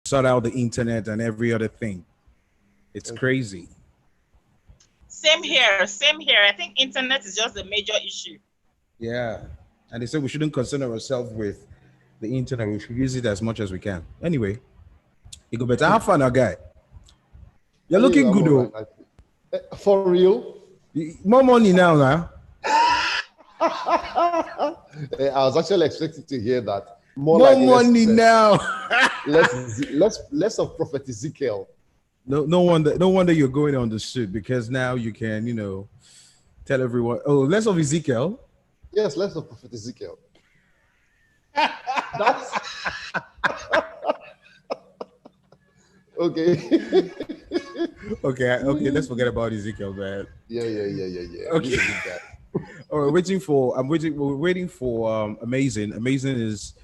sort out the internet and every other thing. It's crazy. Same here. Same here. I think internet is just a major issue. Yeah. And they say we shouldn't concern ourselves with the internet. We should use it as much as we can. Anyway, you go better. Have fun, our guy. You're looking good, though. For real? More money now. I was actually expecting to hear that. More like money now. less of Prophet Ezekiel. No wonder you're going on the shoot, because now you can, tell everyone. Oh, less of Ezekiel. Yes, less of Prophet Ezekiel. That's okay. Okay. Let's forget about Ezekiel, man. Yeah. Okay. All right, we're waiting for Amazing. Amazing is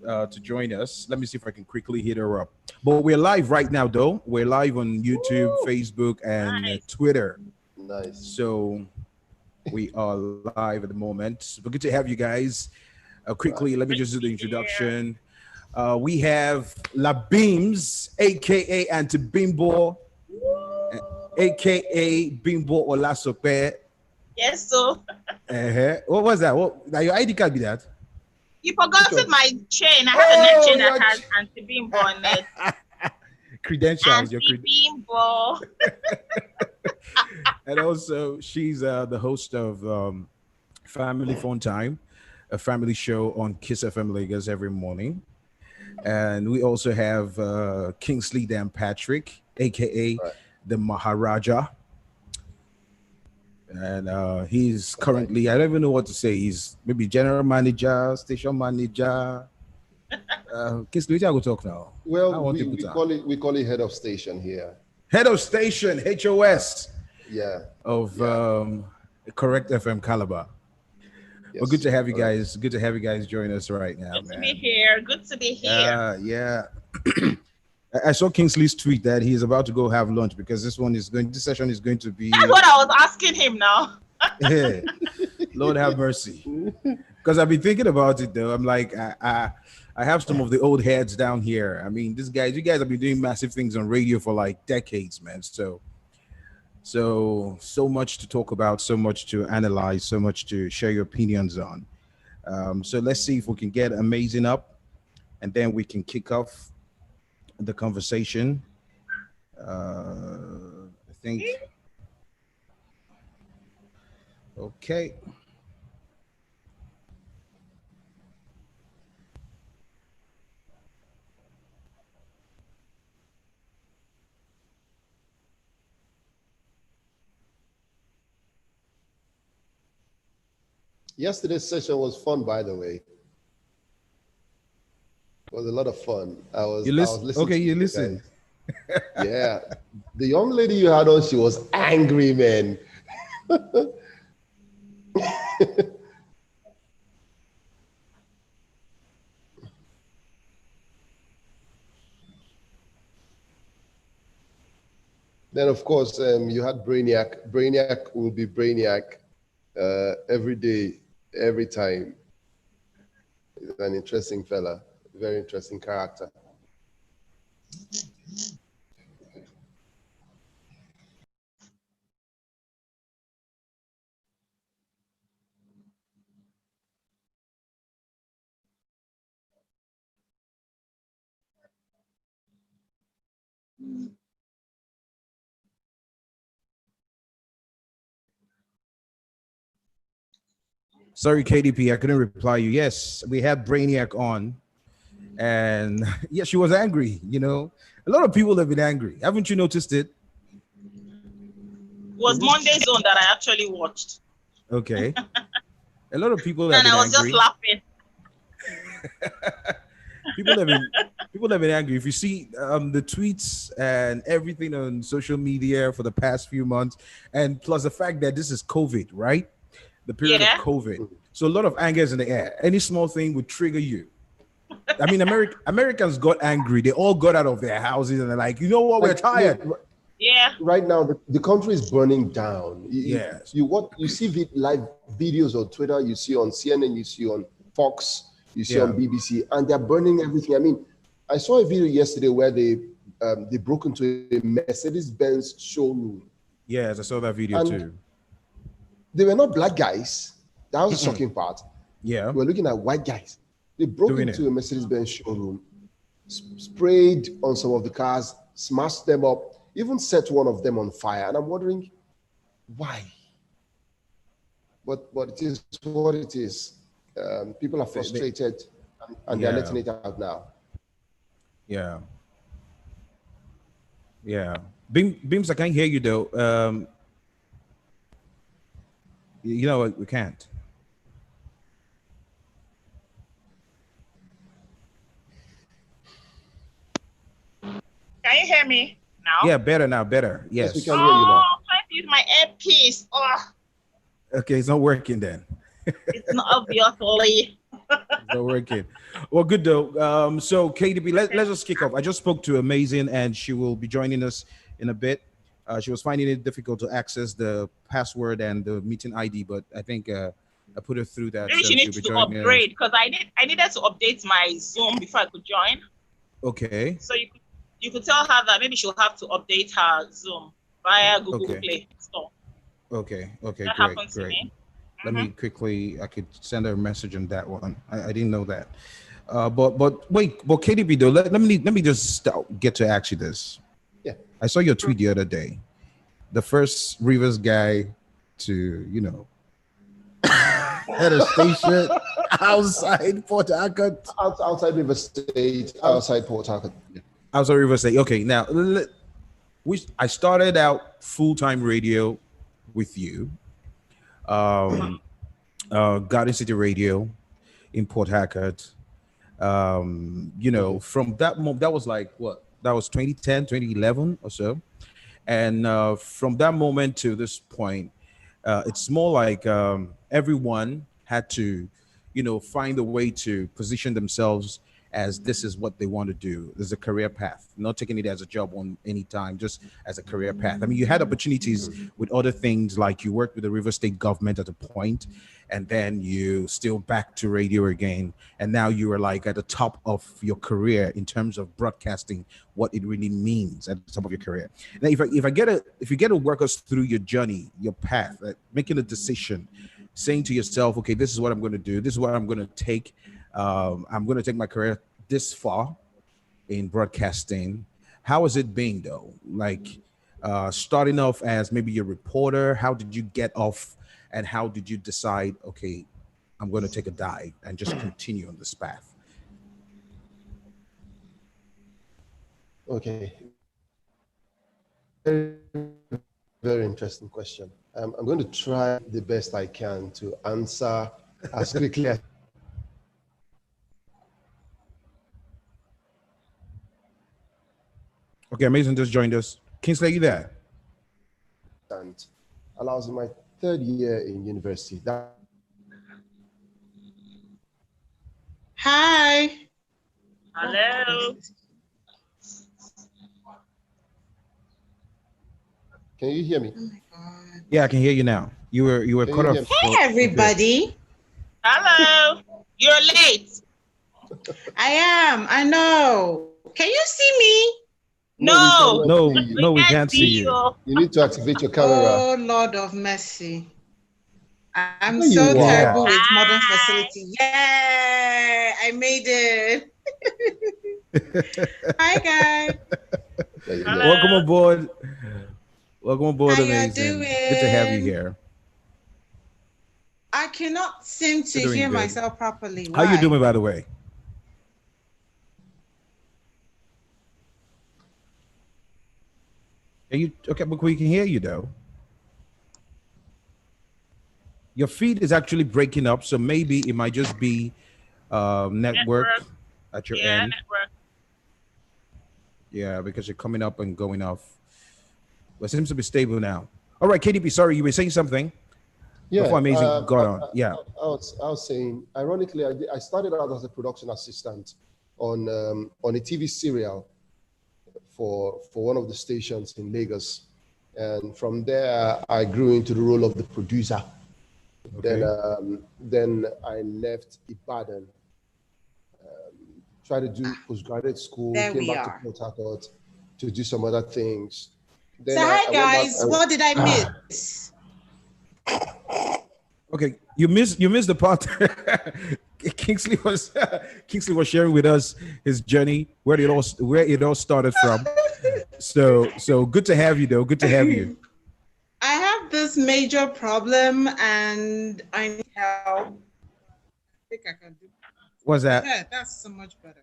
to join us. Let me see if I can quickly hit her up. But we're live right now, though. We're live on YouTube, Facebook, and Twitter. Nice. So we are live at the moment. But good to have you guys. Quickly, let me just do the introduction. We have La Beams, aka Antibimbo, aka Bimbo Olasope. Yes, so. What was that? Now your ID card be that? You forgot my chain. I have a neck chain that has Antibimbo on it. Credentials. Antibimbo. And also, she's the host of Family Phone Time, a family show on Kiss FM Lagos every morning. And we also have Kingsley Dan Patrick, aka the Maharaja. And he's currently, I don't even know what to say. He's maybe general manager, station manager. Kingsley, I will talk now. Well, we call it head of station here. Head of station, HOS. Yeah. Of Correct FM caliber. Yes. Well, good to have you guys. Good to have you guys join us right now. Good to be here. Good to be here. Yeah. I saw Kingsley's tweet that he's about to go have lunch because this session is going to be. That's what I was asking him now. Yeah. Lord have mercy. Because I've been thinking about it though. I'm like, I have some of the old heads down here. I mean, you guys have been doing massive things on radio for like decades, man. So much to talk about, so much to analyze, so much to share your opinions on. So let's see if we can get Amazing up, and then we can kick off the conversation. I think. Okay. Yesterday's session was fun, by the way. It was a lot of fun. I was listening. Okay, you listen. Yeah. The young lady you had on, she was angry, man. Then, of course, you had Brainiac. Brainiac will be Brainiac every day, every time. He's an interesting fella, very interesting character. Sorry, KDP, I couldn't reply you. Yes, we had Brainiac on, and yeah, she was angry. A lot of people have been angry. Haven't you noticed it? Was Monday's Zone that I actually watched. Okay. A lot of people have been angry. And I was angry. just laughing. People have been angry. If you see the tweets and everything on social media for the past few months, and plus the fact that this is COVID, right? The period of COVID. So a lot of anger is in the air. Any small thing would trigger you. I mean, Americans got angry. They all got out of their houses and they're like, you know what? We're tired. Yeah. Right now, the country is burning down. Yes. You see live videos on Twitter, you see on CNN, you see on Fox, you see on BBC, and they're burning everything. I mean, I saw a video yesterday where they broke into a Mercedes-Benz showroom. Yes, I saw that video too. They were not black guys. That was the shocking part. Yeah. We're looking at white guys. They broke Doing into it. a Mercedes-Benz showroom, sprayed on some of the cars, smashed them up, even set one of them on fire. And I'm wondering why. But it is what it is. People are frustrated and they're letting it out now. Yeah. Yeah. Beams, I can't hear you though. You know what? We can't. Can you hear me now? Yeah, better now, better. Yes. Yes, we can hear you now. I'm trying to use my earpiece. Oh, Okay, it's not working then. it's not obviously. It's not working. Well, good though. So KDB, let's just kick off. I just spoke to Amazing and she will be joining us in a bit. She was finding it difficult to access the password and the meeting ID, but I think I put her through that. Maybe So she she'll needs be to joining us. upgrade because I needed to update my Zoom before I could join. Okay. So you could tell her that maybe she'll have to update her Zoom via Google Play Store. Okay. That happens to me. Let me quickly, I could send her a message on that one. I didn't know that. But wait, but KDB though, let me just get to ask you this. Yeah. I saw your tweet the other day. The first Rivers guy to, at a station outside Port Harcourt. Outside River State, outside Port Harcourt. Yeah. Outside River State. Okay, now, I started out full-time radio with you. Garden City Radio in Port Harcourt. From that moment, that was like what? That was 2010, 2011 or so. And from that moment to this point, it's more like everyone had to, find a way to position themselves as this is what they want to do. There's a career path, not taking it as a job on any time, just as a career path. I mean, you had opportunities with other things, like you worked with the River State government at a point, and then you still back to radio again. And now you are like at the top of your career in terms of broadcasting, what it really means at the top of your career. Now, if you get to work us through your journey, your path, making a decision, saying to yourself, okay, this is what I'm going to do. This is what I'm going to take. I'm going to take my career this far in broadcasting. How has it been though? Like starting off as maybe a reporter, how did you get off and how did you decide, okay, I'm going to take a dive and just continue on this path? Okay. Very, very interesting question. I'm going to try the best I can to answer as quickly as Okay, Amazing just joined us. Kingsley, are you there? and allows my third year in university. Hi. Hello. Can you hear me? Oh my God. Yeah, I can hear you now. You were Can cut you off. hear me? Hey, everybody. Hello. You're late. I am. I know. Can you see me? No. We can't see you. You need to activate your camera. Oh, Lord of mercy. I'm There so you are. terrible with modern facility. Yeah, I made it. Hi, guys. There you go. Hello. Welcome aboard. Welcome aboard, How you Amazing. Good to have you doing? here. I cannot seem to You're doing hear good. myself properly. How you Why? doing, by the way? Are you okay? But we can hear you though. Your feed is actually breaking up, so maybe it might just be network at your end. Network. Yeah, because you're coming up and going off. But it seems to be stable now. All right, KDP, sorry, you were saying something before Amazing got on. Yeah. I was saying, ironically, I started out as a production assistant on a TV serial for one of the stations in Lagos, and from there I grew into the role of the producer. Okay. Then I left Ibadan tried to do postgraduate school, There came we back are. to Port Harcourt to do some other things. Then So hi I guys, went back, what did I miss? Okay, you missed the part. Kingsley was sharing with us his journey, where it all started from. So good to have you, though. Good to have you. I have this major problem and I need help. I think I can do. What's that? Yeah, that's so much better.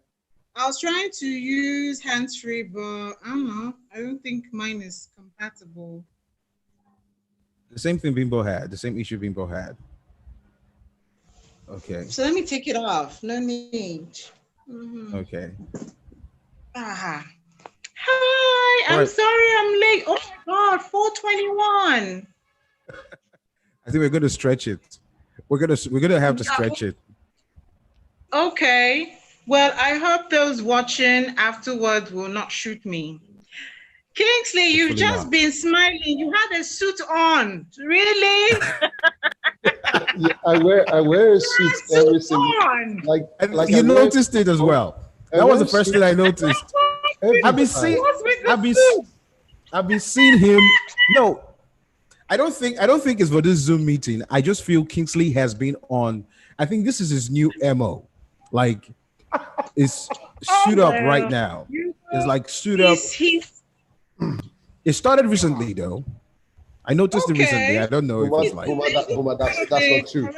I was trying to use hands-free, but I don't know. I don't think mine is compatible. The same thing Bimbo had. The same issue Bimbo had. Okay. So let me take it off. No need. Mm-hmm. Okay. Hi, I'm right. sorry I'm late. Oh my God, 4:21. I think we're going to stretch it. We're gonna have to stretch it. Okay. Well, I hope those watching afterwards will not shoot me. Kingsley, you've Hopefully just not. been smiling. You had a suit on. Really? yeah, I wear a suit every single on. like You noticed it as well. That was the first thing I noticed. I've been seeing him. No, I don't think it's for this Zoom meeting. I just feel Kingsley has been on. I think this is his new MO. Like, it's suit up right now. It's like suit up. It started recently, though. I noticed it recently. I don't know if it's like. That's not true.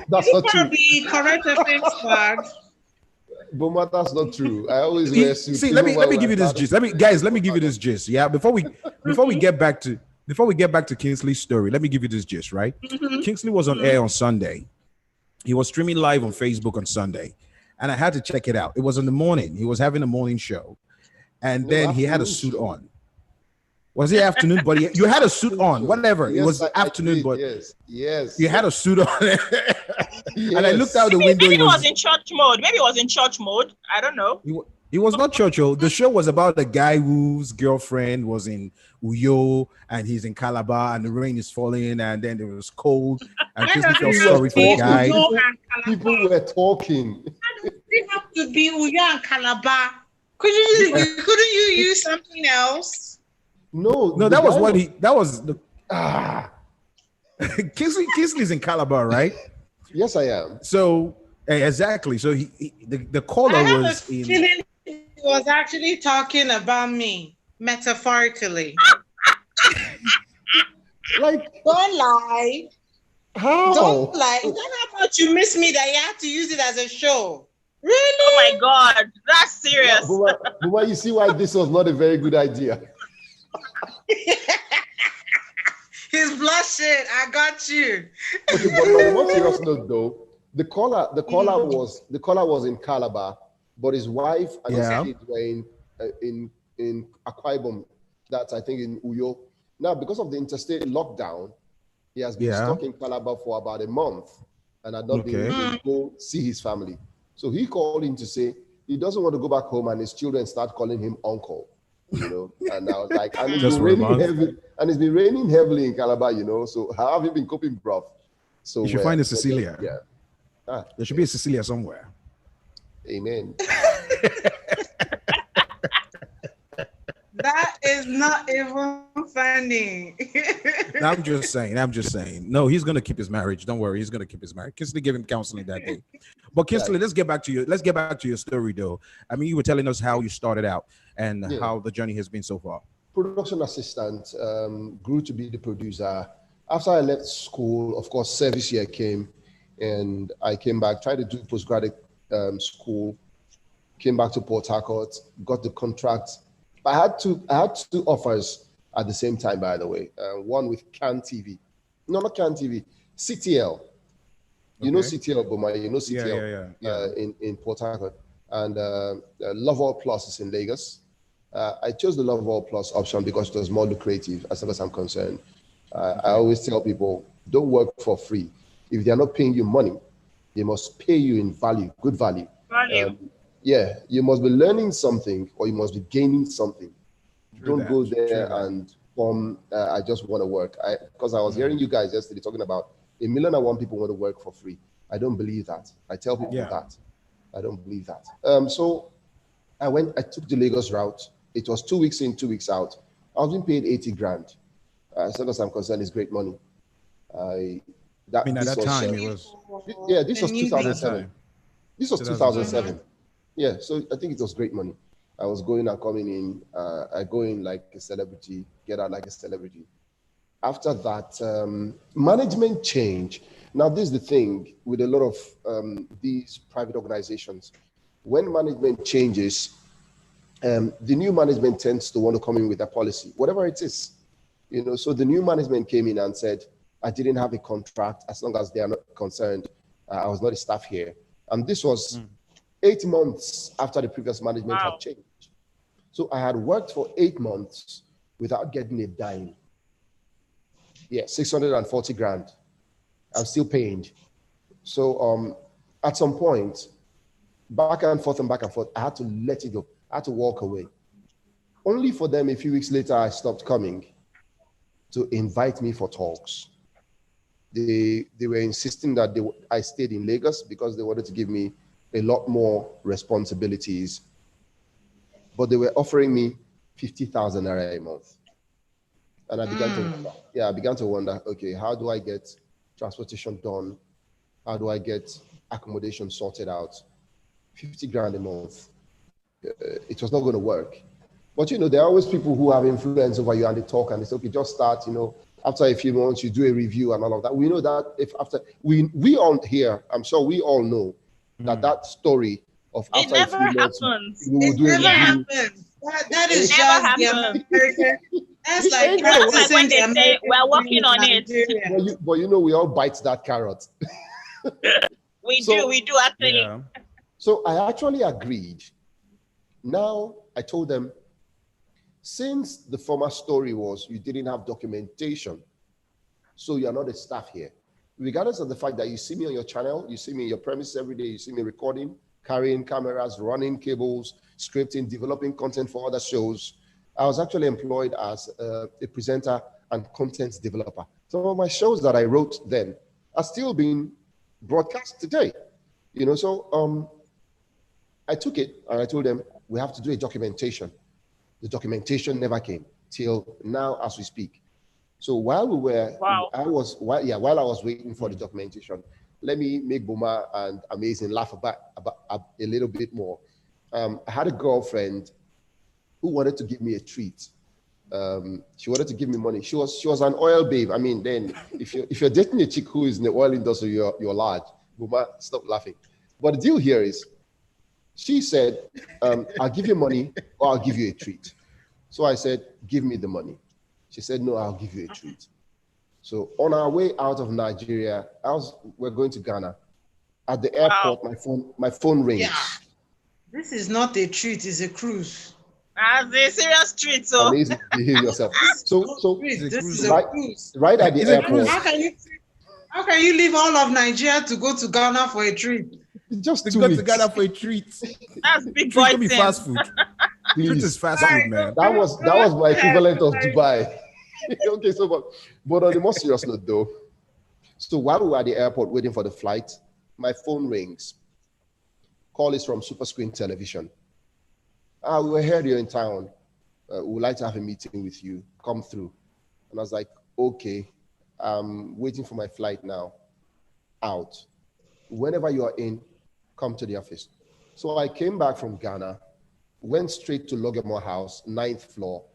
That's not true. Correct offense flag. Boma, that's not true. I always wear suits. See, let me give you this gist. Let me give you this gist. Yeah, before we get back to Kingsley's story, let me give you this gist. Right, Kingsley was on air on Sunday. He was streaming live on Facebook on Sunday, and I had to check it out. It was in the morning. He was having a morning show, and then he had a suit on. Was it afternoon? But you had a suit on. Whatever. Yes, it was afternoon, but yes, you had a suit on. Yes. And I looked out the window. Maybe it was in church mode. Maybe it was in church mode. I don't know. He was not Churchill. The show was about a guy whose girlfriend was in Uyo and he's in Calabar and the rain is falling and then it was cold and Kingsley felt sorry for the guy. People were talking. How does it have to be Uyo and Calabar? Couldn't you use something else? No, that was the Kingsley's in Calabar, right? Yes, I am. So exactly. So the caller was in. Feeling he was actually talking about me metaphorically. Like, don't lie. How? Don't lie. Is that how much you miss me that you have to use it as a show? Really? Oh my God, that's serious. Buma, you see why this was not a very good idea. He's blushing. I got you. Okay, but on a more serious note, though, the caller was in Calabar, but his wife and his kids were in Akwa Ibom. That's, I think, in Uyo. Now, because of the interstate lockdown, he has been stuck in Calabar for about a month and had not been able to go see his family. So he called in to say he doesn't want to go back home, and his children start calling him uncle. You know, and I was like, and it's been raining heavily in Calabar, you know. So how have you been coping, bro? So you should find a Cecilia. Yeah. There should be a Cecilia somewhere. Amen. That is not even funny. I'm just saying. No, he's gonna keep his marriage. Don't worry, he's gonna keep his marriage. Kingsley gave him counseling that day. But Kingsley, let's get back to your story, though. I mean, you were telling us how you started out and how the journey has been so far. Production assistant, grew to be the producer. After I left school, of course, service year came, and I came back, tried to do postgraduate school, came back to Port Harcourt, got the contract. I had two offers at the same time, by the way. One with CAN TV. No, not CAN TV. CTL. You know CTL, Boma. You know CTL in Port Harcourt. And Love All Plus is in Lagos. I chose the Love All Plus option because it was more lucrative as far as I'm concerned. I always tell people, don't work for free. If they're not paying you money, they must pay you in value, good value. You must be learning something or you must be gaining something. Don't go there and I just want to work. Because I was hearing you guys yesterday talking about 1,000,001 people want to work for free. I don't believe that. I tell people that. I don't believe that. So I took the Lagos route. It was 2 weeks in, 2 weeks out. I was being paid 80 grand. As far as I'm concerned, it's great money. At that time, it was. Yeah, this was 2007. This was 2007. Yeah, so I think it was great money. I was going and coming in. I go in like a celebrity, get out like a celebrity. After that, management change. Now, this is the thing with a lot of these private organizations. When management changes, the new management tends to want to come in with a policy, whatever it is. So the new management came in and said, I didn't have a contract as long as they are not concerned. I was not a staff here. And this was 8 months after the previous management had changed. So I had worked for 8 months without getting a dime. Yeah, 640 grand. I'm still paying. So at some point, back and forth, I had to let it go. I had to walk away. Only for them, a few weeks later, I stopped coming to invite me for talks. They were insisting that I stayed in Lagos because they wanted to give me a lot more responsibilities. But they were offering me 50,000 naira a month. And I began to wonder, okay, how do I get transportation done? How do I get accommodation sorted out? 50 grand a month. It was not going to work. But, there are always people who have influence over you and they talk and they say, okay, just start, after a few months, you do a review and all of that. We know that if after, we all here, I'm sure we all know that story of after a few months, we will do a review. Happens. That is just the American. That's like when they say we're working on it. But we all bite that carrot. We do actually. Yeah. So I actually agreed. Now I told them, since the former story was you didn't have documentation, so you're not a staff here. Regardless of the fact that you see me on your channel, you see me in your premises every day, you see me recording, carrying cameras, running cables, scripting, developing content for other shows. I was actually employed as a presenter and content developer. Some of my shows that I wrote then are still being broadcast today. So I took it and I told them, we have to do a documentation. The documentation never came till now as we speak. So while I was waiting for the documentation, let me make Boma and Amazing laugh about a little bit more. I had a girlfriend who wanted to give me a treat. She wanted to give me money. She was an oil babe. I mean, then if you're dating a chick who is in the oil industry, you're large. Boma, stop laughing. But the deal here is, she said, I'll give you money or I'll give you a treat. So I said, give me the money. She said, no, I'll give you a treat. So on our way out of Nigeria, we're going to Ghana. At the airport, my phone rings. Yeah. This is not a treat, it's a cruise. That's a serious treat. So amazing, behave yourself. So this is a cruise. Right at the airport. How can you leave all of Nigeria to go to Ghana for a treat? Just to go to Ghana for a treat. That's big boy thing. Fast food. Treat is fast food, man. That was my equivalent of Dubai. Okay, but on a more serious note, though. So while we were at the airport waiting for the flight, my phone rings. Call is from Super Screen Television. We were here, you're in town. We would like to have a meeting with you. Come through. And I was like, okay, I'm waiting for my flight now. Out. Whenever you are in, come to the office. So I came back from Ghana, went straight to Logomore House, 9th floor,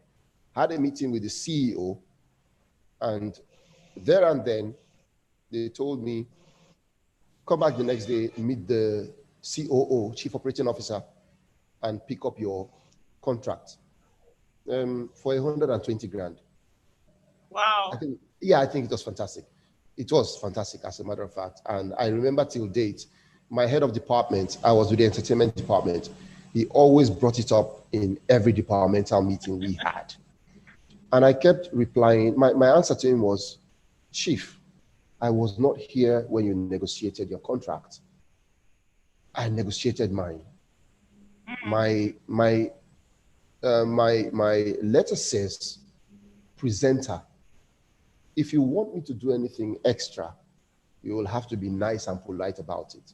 had a meeting with the CEO, and there and then, they told me, come back the next day, meet the COO, Chief Operating Officer, and pick up your contract for 120 grand. Wow. I think it was fantastic. It was fantastic, as a matter of fact. And I remember till date, my head of department, I was with the entertainment department. He always brought it up in every departmental meeting we had. And I kept replying. My answer to him was, Chief, I was not here when you negotiated your contract. I negotiated mine. My letter says, presenter. If you want me to do anything extra, you will have to be nice and polite about it.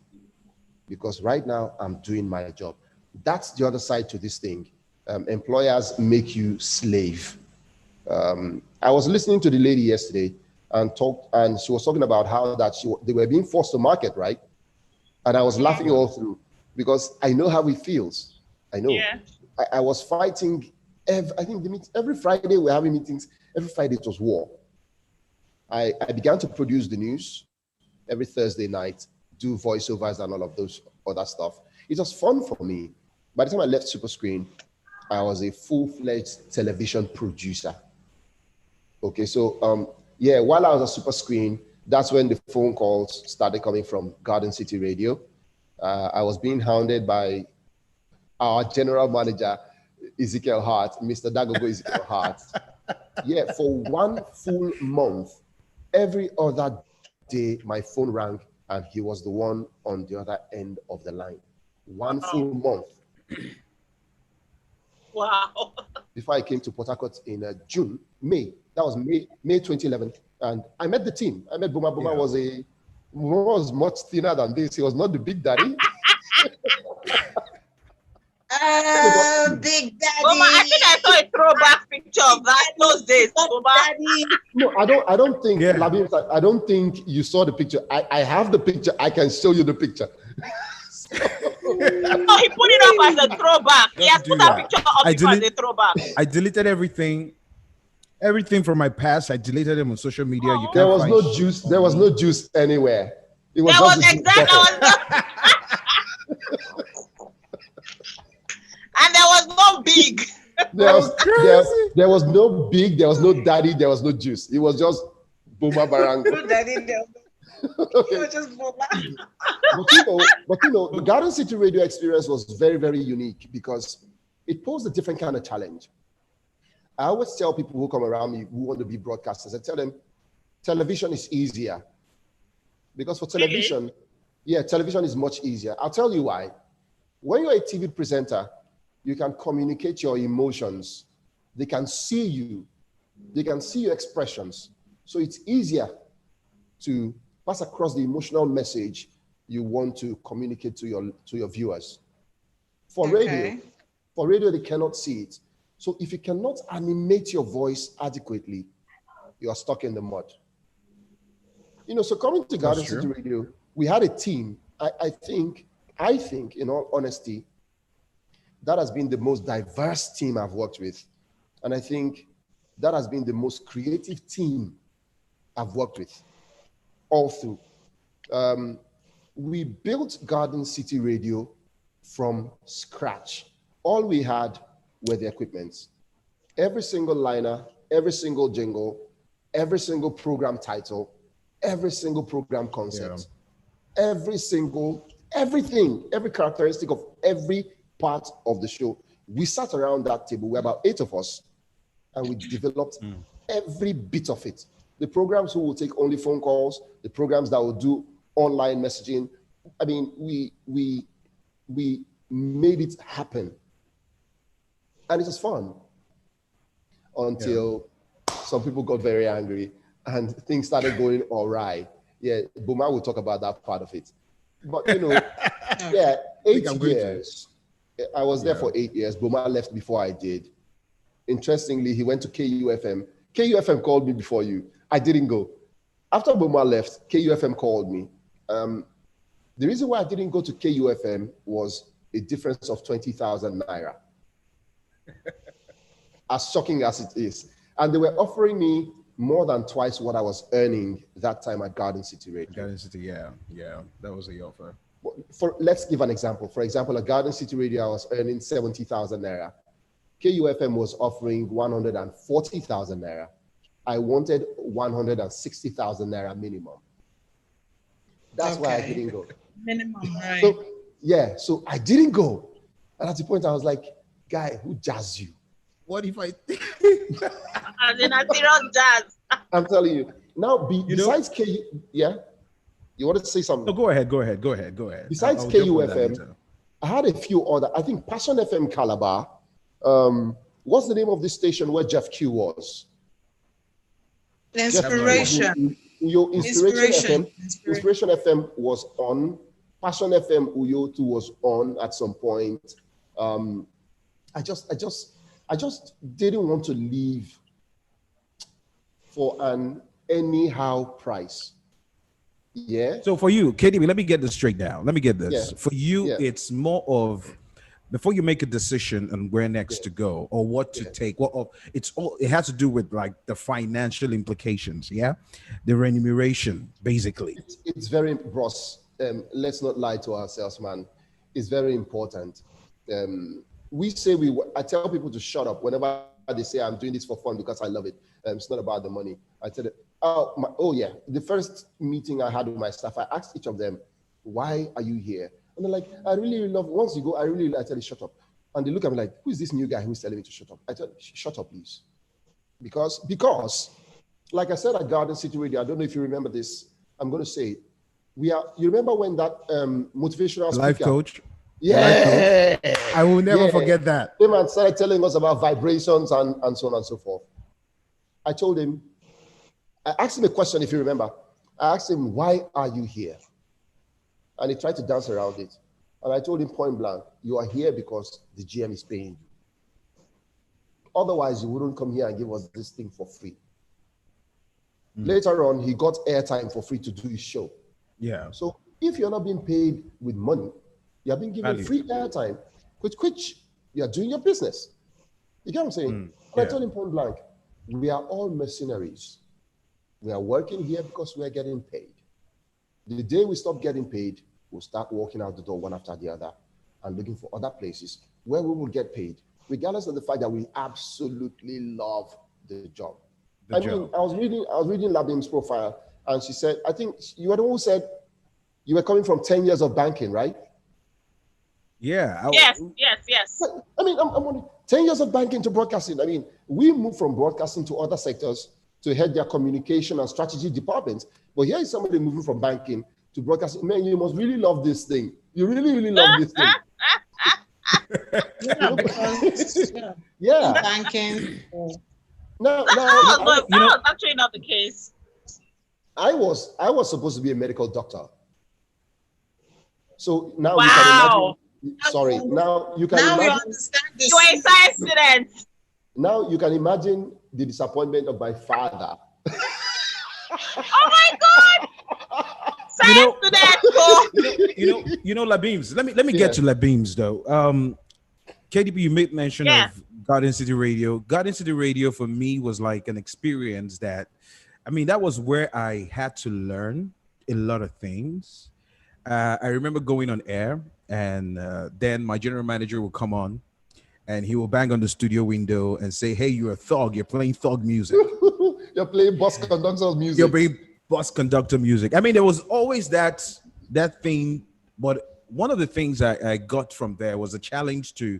Because right now, I'm doing my job. that's the other side to this thing. Employers make you slave. I was listening to the lady yesterday and she was talking about how that they were being forced to market, right? And I was laughing all through because I know how it feels. I know. Yeah. I was fighting. I think every Friday we're having meetings. Every Friday it was war. I began to produce the news every Thursday night, do voiceovers and all of those other stuff. It was fun for me. By the time I left Super Screen, I was a full-fledged television producer. Okay, so while I was at Super Screen, that's when the phone calls started coming from Garden City Radio. I was being hounded by our general manager, Ezekiel Hart, Mr. Dagogo Ezekiel Hart. Yeah, for one full month, every other day, my phone rang and he was the one on the other end of the line. One full month. Wow. Before I came to Port Harcourt in May. That was May 2011. And I met the team. I met Buma. Buma was much thinner than this. He was not the big daddy. Big daddy. Buma, I think I saw a throwback picture of that those days. Daddy. No, I don't think, I don't think you saw the picture. I have the picture. I can show you the picture. No, he put it up as a throwback. He has put that picture up as a throwback. I deleted everything from my past. I deleted them on social media. You there was no juice. There was no juice anywhere. It was and there was no big. There was no big. There was no daddy. There was no juice. It was just Buma Barango. No daddy. Okay. But the Garden City Radio experience was very, very unique because it posed a different kind of challenge. I always tell people who come around me who want to be broadcasters, I tell them television is easier. Because for television, television is much easier. I'll tell you why. When you're a TV presenter, you can communicate your emotions. They can see you. They can see your expressions. So it's easier to pass across the emotional message you want to communicate to your viewers. For radio, they cannot see it. So if you cannot animate your voice adequately, you are stuck in the mud. So coming to Garden City Radio, we had a team. I think, in all honesty, that has been the most diverse team I've worked with. And I think that has been the most creative team I've worked with all through. We built Garden City Radio from scratch. All we had were the equipment. Every single liner, every single jingle, every single program title, every single program concept, everything, every characteristic of every part of the show. We sat around that table, we were about 8 of us, and we developed every bit of it. The programs who will take only phone calls, the programs that will do online messaging. I mean, we made it happen. And it was fun until some people got very angry and things started going all right. Yeah, Buma will talk about that part of it. But, 8 years. I was there for 8 years. Buma left before I did. Interestingly, he went to KUFM. KUFM called me before you. I didn't go. After Buma left, KUFM called me. The reason why I didn't go to KUFM was a difference of 20,000 naira. As shocking as it is. And they were offering me more than twice what I was earning that time at Garden City Radio. Garden City, yeah, that was the offer. Let's give an example. For example, at Garden City Radio, I was earning 70,000 naira. KUFM was offering 140,000 naira. I wanted 160,000 naira minimum. That's why I didn't go. Minimum, right? So I didn't go. And at the point, I was like, guy, who jazzed you? What if I as in a serious jazz? I'm telling you. Now, besides you wanted to say something? No, go ahead. Besides KUFM, I had a few other, I think Passion FM Calabar. What's the name of this station where Jeff Q was? Inspiration. Inspiration FM was on. Passion FM Uyo 2 was on at some point. I just didn't want to leave for an anyhow price. Yeah. So for you, KDB, let me get this straight now. Let me get this. Yeah. For you, Yeah. it's more of before you make a decision on where next to go or what to take. It has to do with like the financial implications. Yeah, the remuneration, basically. It's very, Ross. Let's not lie to ourselves, man. It's very important. I tell people to shut up whenever they say I'm doing this for fun because I love it. It's not about the money. I tell them, the first meeting I had with my staff, I asked each of them, why are you here? And they're like, I really love, once you go, I tell you, shut up. And they look at me like, who is this new guy who's telling me to shut up? I tell them, shut up, please. Because, like I said at Garden City Radio, I don't know if you remember this, I'm going to say it. You remember when that motivational life speaker, coach? Yeah. I will never forget that. The man started telling us about vibrations and so on and so forth. I asked him a question, if you remember. I asked him, why are you here? And he tried to dance around it. And I told him point blank, you are here because the GM is paying you. Otherwise, you wouldn't come here and give us this thing for free. Later on, he got airtime for free to do his show. Yeah. So if you're not being paid with money, you are being given free airtime, which you are doing your business. You get what I'm saying? I told him point blank, we are all mercenaries. We are working here because we are getting paid. The day we stop getting paid, we'll start walking out the door one after the other and looking for other places where we will get paid, regardless of the fact that we absolutely love the job. I was reading Labim's profile, and she said, I think you were the one who said you were coming from 10 years of banking, right? Yeah. Yes. I mean, I'm on 10 years of banking to broadcasting. I mean, we moved from broadcasting to other sectors to head their communication and strategy departments. But here is somebody moving from banking to broadcasting. Man, you must really love this thing. You really, really love this thing. Yeah. Banking. No, that's actually not the case. I was supposed to be a medical doctor. So now wow. you can imagine. Sorry. Now you can imagine. We understand this. You are a science student. Now you can imagine the disappointment of my father. Oh my God! Science student. You know, Labeems. Let me get to Labeems though. KDB, you made mention of Garden City Radio. Garden City Radio for me was like an experience that, I mean, that was where I had to learn a lot of things. I remember going on air, and then my general manager would come on, and he will bang on the studio window and say, "Hey, you're a thug. You're playing thug music. You're playing bus conductor music. You're playing bus conductor music." I mean, there was always that thing, but one of the things I got from there was a challenge to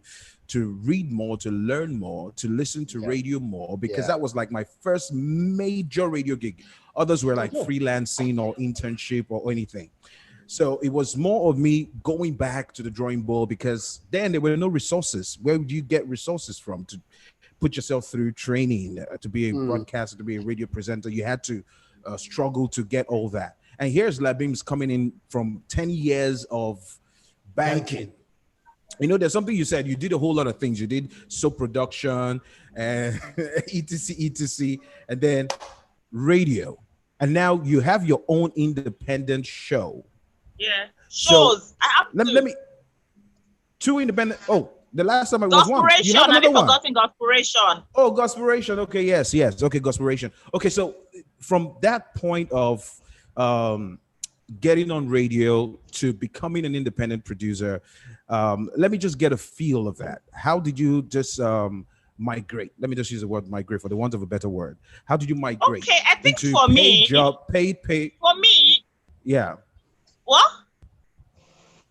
read more, to learn more, to listen to radio more, because that was like my first major radio gig. Others were like freelancing or internship or anything. So it was more of me going back to the drawing board, because then there were no resources. Where would you get resources from to put yourself through training, to be a broadcaster, to be a radio presenter? You had to struggle to get all that. And here's Labeems coming in from 10 years of banking. You know, there's something you said. You did a whole lot of things. You did soap production and etc, and then radio. And now you have your own independent show. Yeah. Shows. So, let me. Two independent. Oh, the last time I was one. You have another one. Gospiration. Oh, Gospiration. Okay, yes. Okay, Gospiration. Okay, so from that point of getting on radio to becoming an independent producer, let me just get a feel of that. How did you just migrate? Let me just use the word migrate for the want of a better word. How did you migrate? Okay, I think into for me, paid. For me, yeah. What?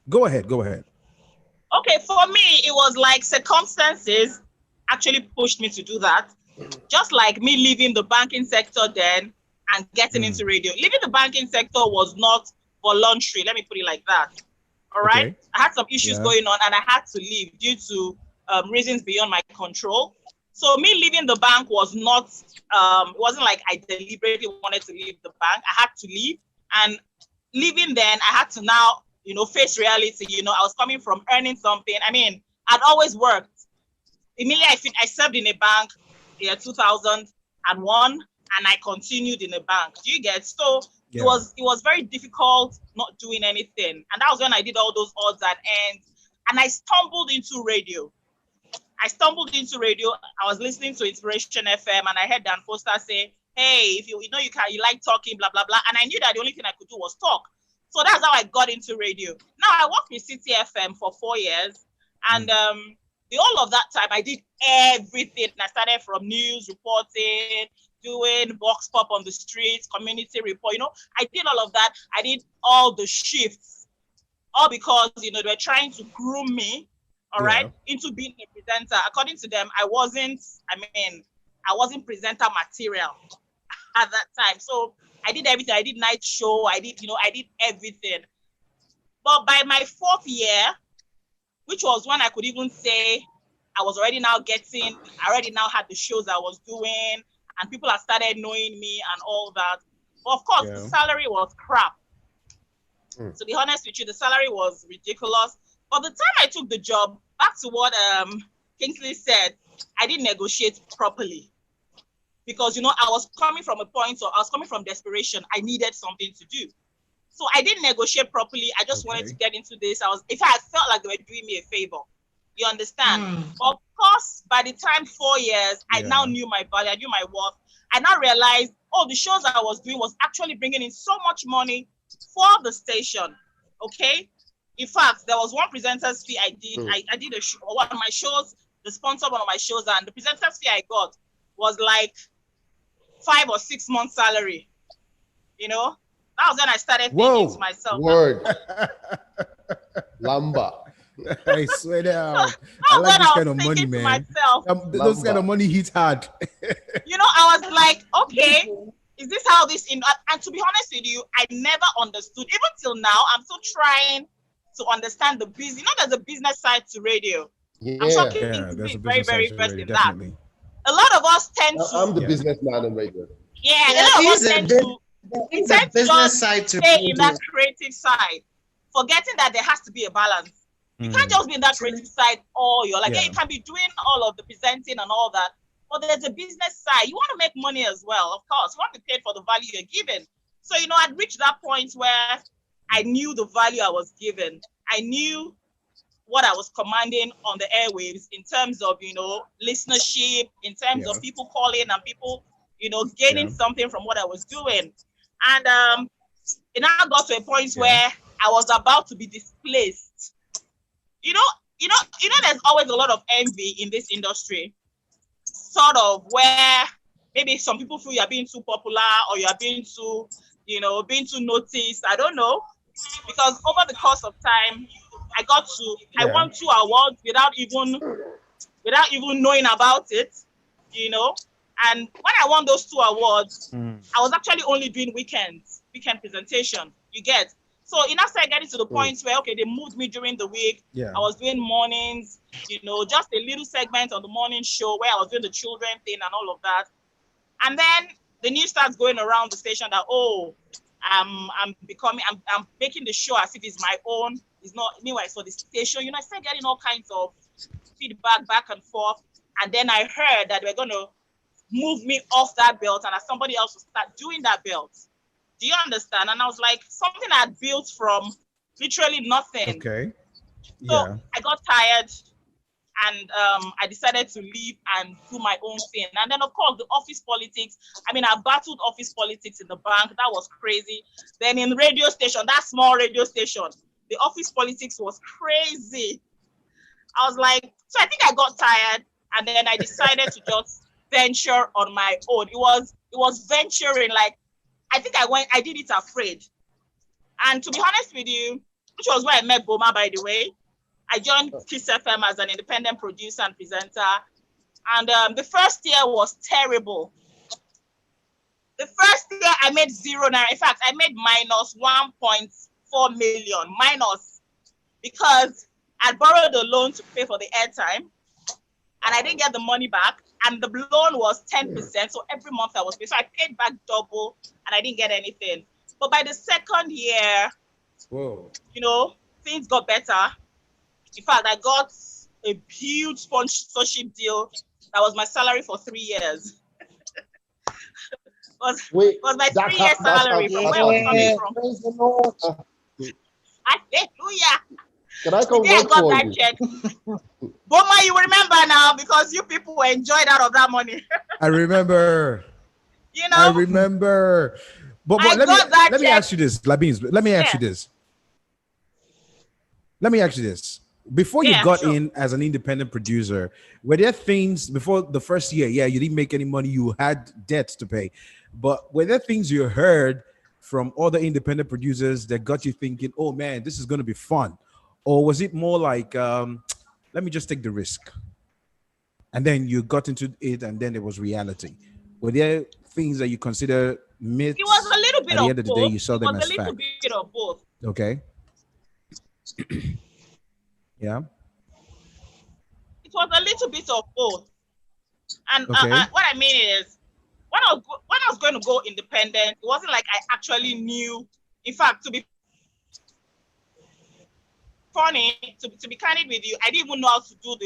Go ahead. Okay, for me, it was like circumstances actually pushed me to do that. Just like me leaving the banking sector then and getting into radio. Leaving the banking sector was not voluntary. Let me put it like that. All right. Okay. I had some issues going on, and I had to leave due to reasons beyond my control. So me leaving the bank was not, it wasn't like I deliberately wanted to leave the bank. I had to leave, and leaving then, I had to now, face reality. I was coming from earning something. I mean, I'd always worked. Immediately, I served in a bank in 2001, and I continued in a bank. Do you get? So it was very difficult not doing anything, and that was when I did all those odds and ends, and I stumbled into radio. I was listening to Inspiration FM, and I heard Dan Foster say, "Hey, if you like talking, blah blah blah," and I knew that the only thing I could do was talk. So that's how I got into radio. Now I worked with City FM for 4 years, and the whole of that time I did everything. I started from news reporting, doing box pop on the streets, community report. I did all of that. I did all the shifts, all because they were trying to groom me, all right, into being a presenter. According to them, I wasn't presenter material at that time. So I did everything. I did night show. I did everything. But by my 4th year, which was when I could even say I was already now had the shows I was doing, and people had started knowing me and all that. But of course, the salary was crap. To be honest with you, the salary was ridiculous. But the time I took the job, back to what Kingsley said, I didn't negotiate properly. Because, I was coming from desperation. I needed something to do. So I didn't negotiate properly. I just wanted to get into this. I felt like they were doing me a favor. You understand? But of course, by the time 4 years, I now knew my value, I knew my worth. I now realized, the shows I was doing was actually bringing in so much money for the station. Okay? In fact, there was one presenter's fee I did. I did one of my shows, the sponsor of one of my shows, and the presenter's fee I got was like 5 or 6 months salary. That was when I started thinking to myself. Word. Lamba. I swear down. I like this kind of money, man. Those kind of money hits hard. I was like, okay, is this how this? And to be honest with you, I never understood. Even till now, I'm still trying to understand the business. There's a business side to radio. Yeah. I'm talking to be very, very versed in that. A lot of us tend to. I'm the businessman on radio. Yeah, a lot of us tend to. It's a business side to stay in that creative side, forgetting that there has to be a balance. You can't just be in that creative side all your life. You can be doing all of the presenting and all that, but there's a business side. You want to make money as well, of course. You want to be paid for the value you're given. So, I'd reached that point where I knew the value I was given. I knew what I was commanding on the airwaves in terms of, listenership, in terms of people calling and people, gaining something from what I was doing. And it now got to a point where I was about to be displaced. There's always a lot of envy in this industry, sort of where maybe some people feel you're being too popular or you're being too noticed. I don't know, because over the course of time, I won 2 awards without even knowing about it, And when I won those 2 awards, I was actually only doing weekend presentation. You get? So I started getting to the point where, they moved me during the week. I was doing mornings, just a little segment on the morning show where I was doing the children thing and all of that. And then the news starts going around the station that, I'm making the show as if it's my own. It's not, meanwhile, it's for the station. I started getting all kinds of feedback back and forth. And then I heard that we're going to move me off that belt and as somebody else to start doing that belt. Do you understand? And I was like, something I had built from literally nothing. Okay. So I got tired and I decided to leave and do my own thing. And then, of course, the office politics. I battled office politics in the bank. That was crazy. Then in radio station, that small radio station, the office politics was crazy. I was like, so I think I got tired. And then I decided to just venture on my own. It was venturing, like, I think I did it afraid. And to be honest with you, which was where I met Boma, by the way, I joined Kiss FM as an independent producer and presenter. And the first year was terrible. The first year I made zero naira. In fact, I made minus 1.4 million, because I borrowed a loan to pay for the airtime and I didn't get the money back. And the loan was 10%. So every month I was paid. So I paid back double and I didn't get anything. But by the second year, things got better. In fact, I got a huge sponsorship deal. That was my salary for 3 years. was my 3-year salary from where I was coming from. Praise the Lord. Hallelujah. Can I come the day I work got for that you? check. Boma, you remember now because you people enjoyed out of that money. I remember. You know, I remember. But let me ask you this, Labines. Let me ask you this. Let me ask you this. Before you got in as an independent producer, were there things before the first year? Yeah, you didn't make any money. You had debts to pay. But were there things you heard from other independent producers that got you thinking, oh man, this is going to be fun? Or was it more like, let me just take the risk? And then you got into it and then it was reality. Were there things that you consider myths? It was a little bit at the of end of the both. day, you saw them as fact. It was a little bit of both. Okay. Yeah. It was a little bit of both. And what I mean is, when I was going to go independent, it wasn't like I actually knew. In fact, to be funny, to be candid with you, I didn't even know how to do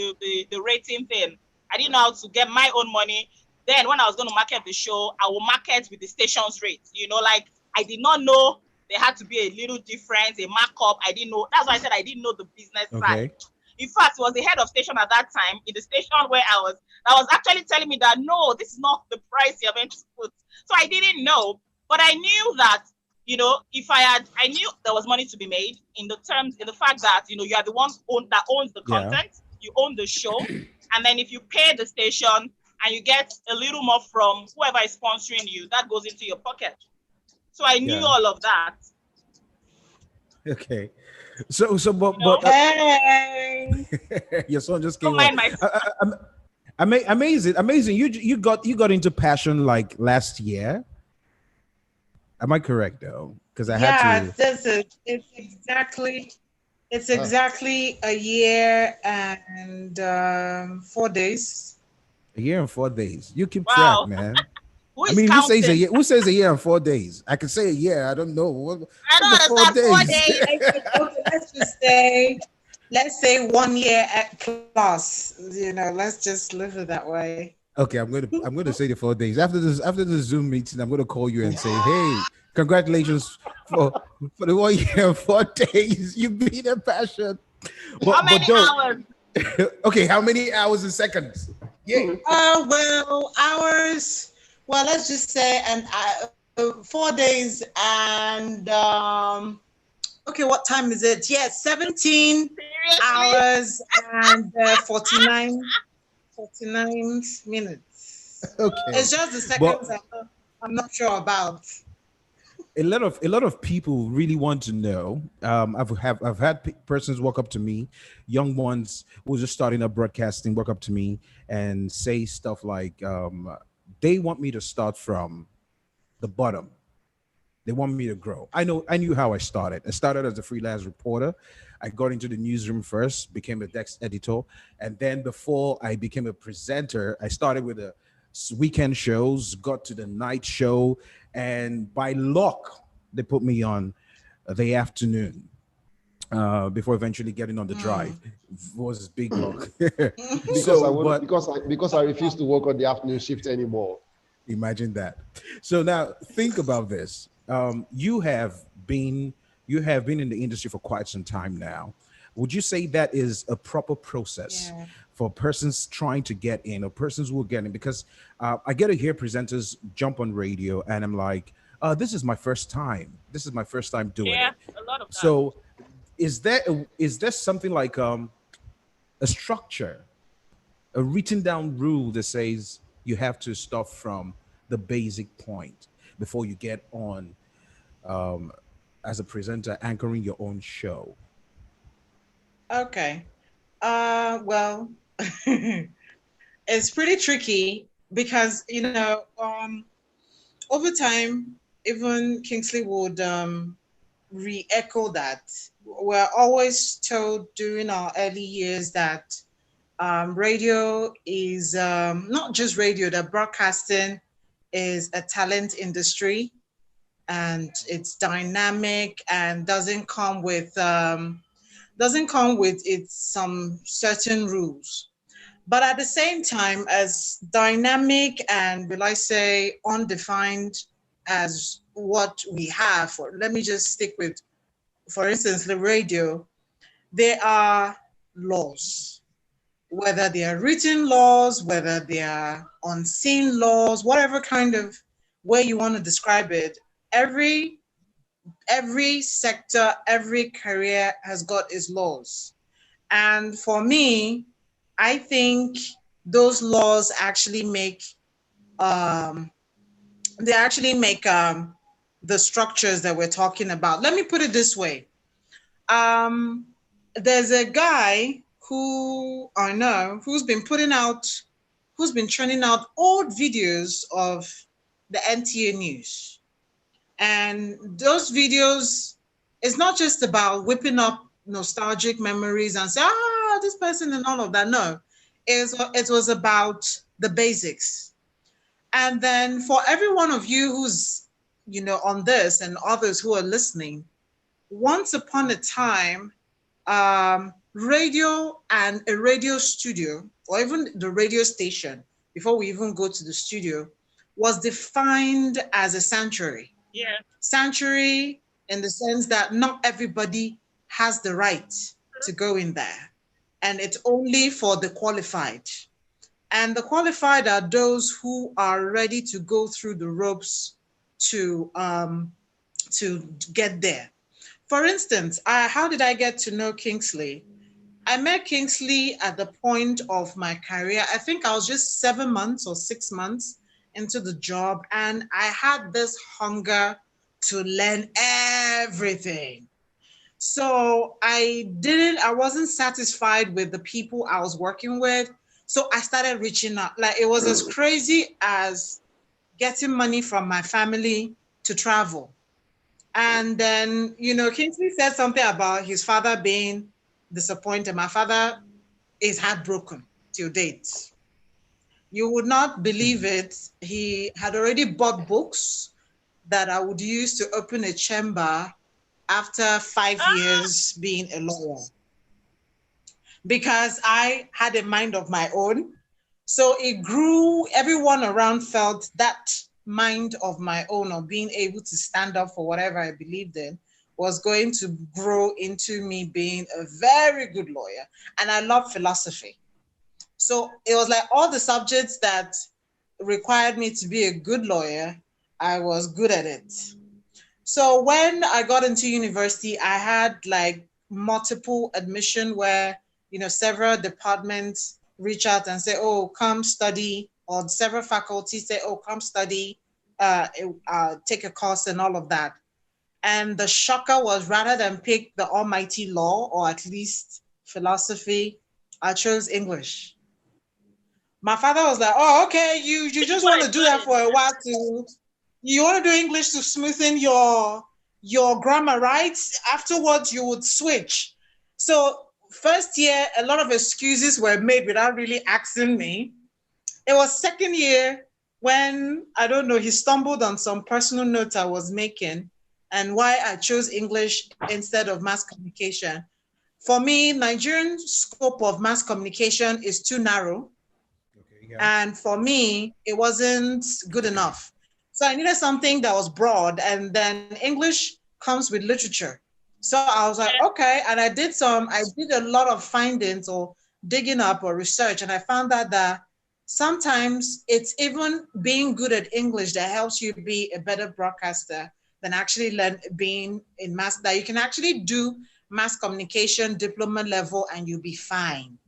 the rating thing. I didn't know how to get my own money. Then when I was going to market the show, I will market with the station's rate. You know, like I did not know there had to be a little difference, a markup. I didn't know. That's why I said I didn't know the business side. In fact, it was the head of station at that time in the station where I was actually telling me that, no, this is not the price you're meant to put. So I didn't know, but I knew that, you know, I knew there was money to be made in the fact that, you know, you are the one that owns the content, you own the show. And then if you pay the station and you get a little more from whoever is sponsoring you, that goes into your pocket. So I knew all of that. Okay. But hey. your son just came up. Amazing. You got into passion like last year. Am I correct though? Because I had to. It's exactly a year and 4 days. A year and 4 days. You keep track, man. Who says a year? Who says a year and 4 days? I can say a year. I don't know. I don't know. 4 days. Okay, let's say 1 year plus. You know, let's just live it that way. Okay, I'm gonna say the 4 days. After the Zoom meeting, I'm gonna call you and say, hey, congratulations for the 1 year and 4 days. You beat a passion. How many hours? Okay, how many hours and seconds? Yeah. Hours. Well, let's just say 4 days and okay, what time is it? Yeah, 17 hours and 49 minutes. Okay. It's just the seconds I'm not sure about. A lot of people really want to know. I've had persons walk up to me, young ones who are just starting up broadcasting, walk up to me and say stuff like, they want me to start from the bottom. They want me to grow. I knew how I started. I started as a freelance reporter. I got into the newsroom first, became a desk editor, and then before I became a presenter, I started with the weekend shows, got to the night show, and by luck, they put me on the afternoon before eventually getting on the drive. It was big luck. because I refuse to work on the afternoon shift anymore. Imagine that. So now think about this. You have been in the industry for quite some time now. Would you say that is a proper process for persons trying to get in or persons who are getting? Because I get to hear presenters jump on radio and I'm like, this is my first time. This is my first time doing it. A lot of that. So is there something like a structure, a written down rule that says you have to start from the basic point before you get on as a presenter anchoring your own show? Okay. Well, it's pretty tricky because, you know, over time, even Kingsley would re-echo that. We're always told during our early years that radio is not just radio, that broadcasting is a talent industry and it's dynamic and doesn't come with doesn't come with its some certain rules. But at the same time, as dynamic and, will I say, undefined as what we have, for, let me just stick with, for instance, the radio, there are laws, whether they are written laws, whether they are unseen laws, whatever kind of way you want to describe it. Every sector, every career has got its laws. And for me, I think those laws actually make um, the structures that we're talking about. Let me put it this way. Um, there's a guy who I know who's been churning out old videos of the NTA news. And those videos, it's not just about whipping up nostalgic memories and say, this person and all of that. No, it was about the basics. And then for every one of you who's, on this and others who are listening, once upon a time, radio and a radio studio, or even the radio station, before we even go to the studio, was defined as a sanctuary. Yeah. Sanctuary in the sense that not everybody has the right to go in there. And it's only for the qualified. And the qualified are those who are ready to go through the ropes to get there. For instance, how did I get to know Kingsley? I met Kingsley at the point of my career. I think I was just 7 months or 6 months into the job, and I had this hunger to learn everything. So I wasn't satisfied with the people I was working with. So I started reaching out. Like, it was as crazy as getting money from my family to travel. And then, Kingsley said something about his father being disappointed. My father is heartbroken till date. You would not believe it. He had already bought books that I would use to open a chamber after 5 years being a lawyer. Because I had a mind of my own. So it grew, everyone around felt that mind of my own, of being able to stand up for whatever I believed in, was going to grow into me being a very good lawyer. And I love philosophy. So it was like all the subjects that required me to be a good lawyer, I was good at it. So when I got into university, I had like multiple admission where, several departments reach out and say, oh, come study, or several faculties say, oh, come study, take a course and all of that. And the shocker was, rather than pick the almighty law, or at least philosophy, I chose English. My father was like, oh, okay, you just want to do that for a while you want to do English to smoothen your grammar, right? Afterwards, you would switch. So first year, a lot of excuses were made without really asking me. It was second year when, I don't know, he stumbled on some personal notes I was making and why I chose English instead of mass communication. For me, Nigerian scope of mass communication is too narrow. Okay, yeah. And for me, it wasn't good enough. So I needed something that was broad, and then English comes with literature. So I was like, okay. And I did a lot of findings or digging up or research. And I found out that sometimes it's even being good at English that helps you be a better broadcaster than actually being in mass, that you can actually do mass communication diploma level and you'll be fine.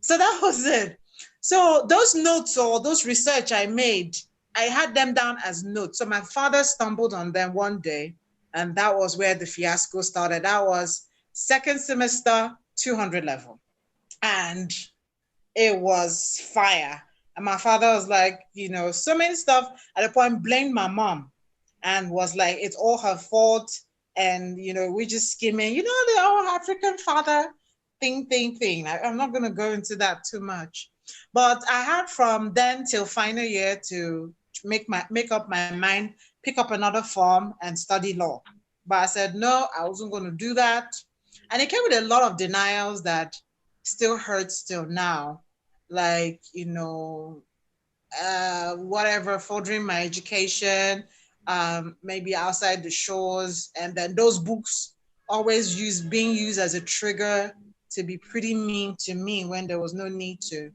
So that was it. So those notes or those research I made, I had them down as notes. So my father stumbled on them one day, and that was where the fiasco started. That was second semester, 200 level. And it was fire. And my father was like, so many stuff, at a point blamed my mom and was like, it's all her fault. And, we just skimming, the old African father thing. I'm not going to go into that too much. But I had from then till final year to make up my mind, pick up another form and study law. But I said, no, I wasn't going to do that. And it came with a lot of denials that still hurts till now. Like, whatever, furthering my education, maybe outside the shores. And then those books always being used as a trigger to be pretty mean to me when there was no need to.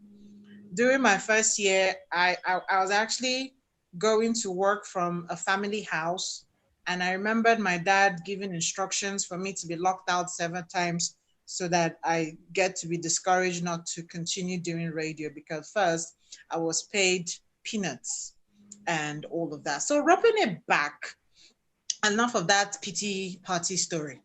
During my first year, I was actually going to work from a family house. And I remembered my dad giving instructions for me to be locked out 7 times so that I get to be discouraged not to continue doing radio, because first I was paid peanuts and all of that. So wrapping it back, enough of that pity party story.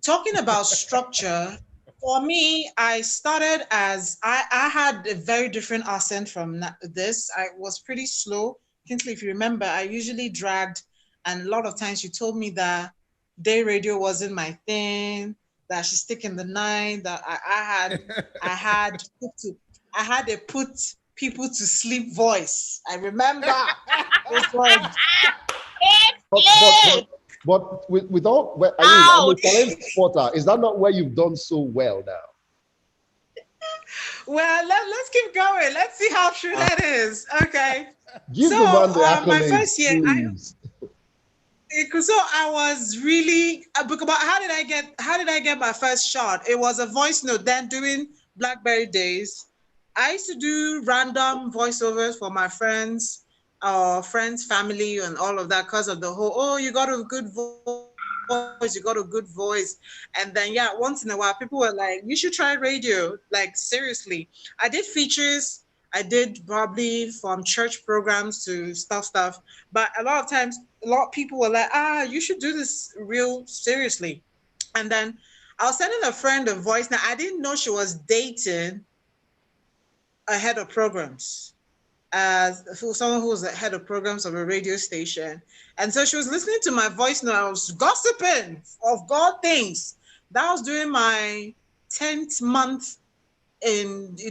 Talking about structure, for me, I started as I had a very different accent from this. I was pretty slow. Kinsley, if you remember, I usually dragged, and a lot of times you told me that day radio wasn't my thing, that I should stick in the night, that I had a put people to sleep voice. I remember. It was, But with all, I'm a talent spotter. Is that not where you've done so well now? well, let's keep going. Let's see how true that is. Okay. Give So the man the accolades, my first year, please. so I was really but how did I get my first shot? It was a voice note. Then during BlackBerry days, I used to do random voiceovers for my friends, family, and all of that, because of the whole, oh, you got a good voice, you got a good voice. And then, yeah, once in a while, people were like, you should try radio. Like, seriously. I did features. I did probably from church programs to stuff. But a lot of times, a lot of people were like, you should do this real seriously. And then I was sending a friend a voice. Now, I didn't know she was dating a head of programs, as someone who was the head of programs of a radio station. And so she was listening to my voice note. I was gossiping of God things. That was during my 10th month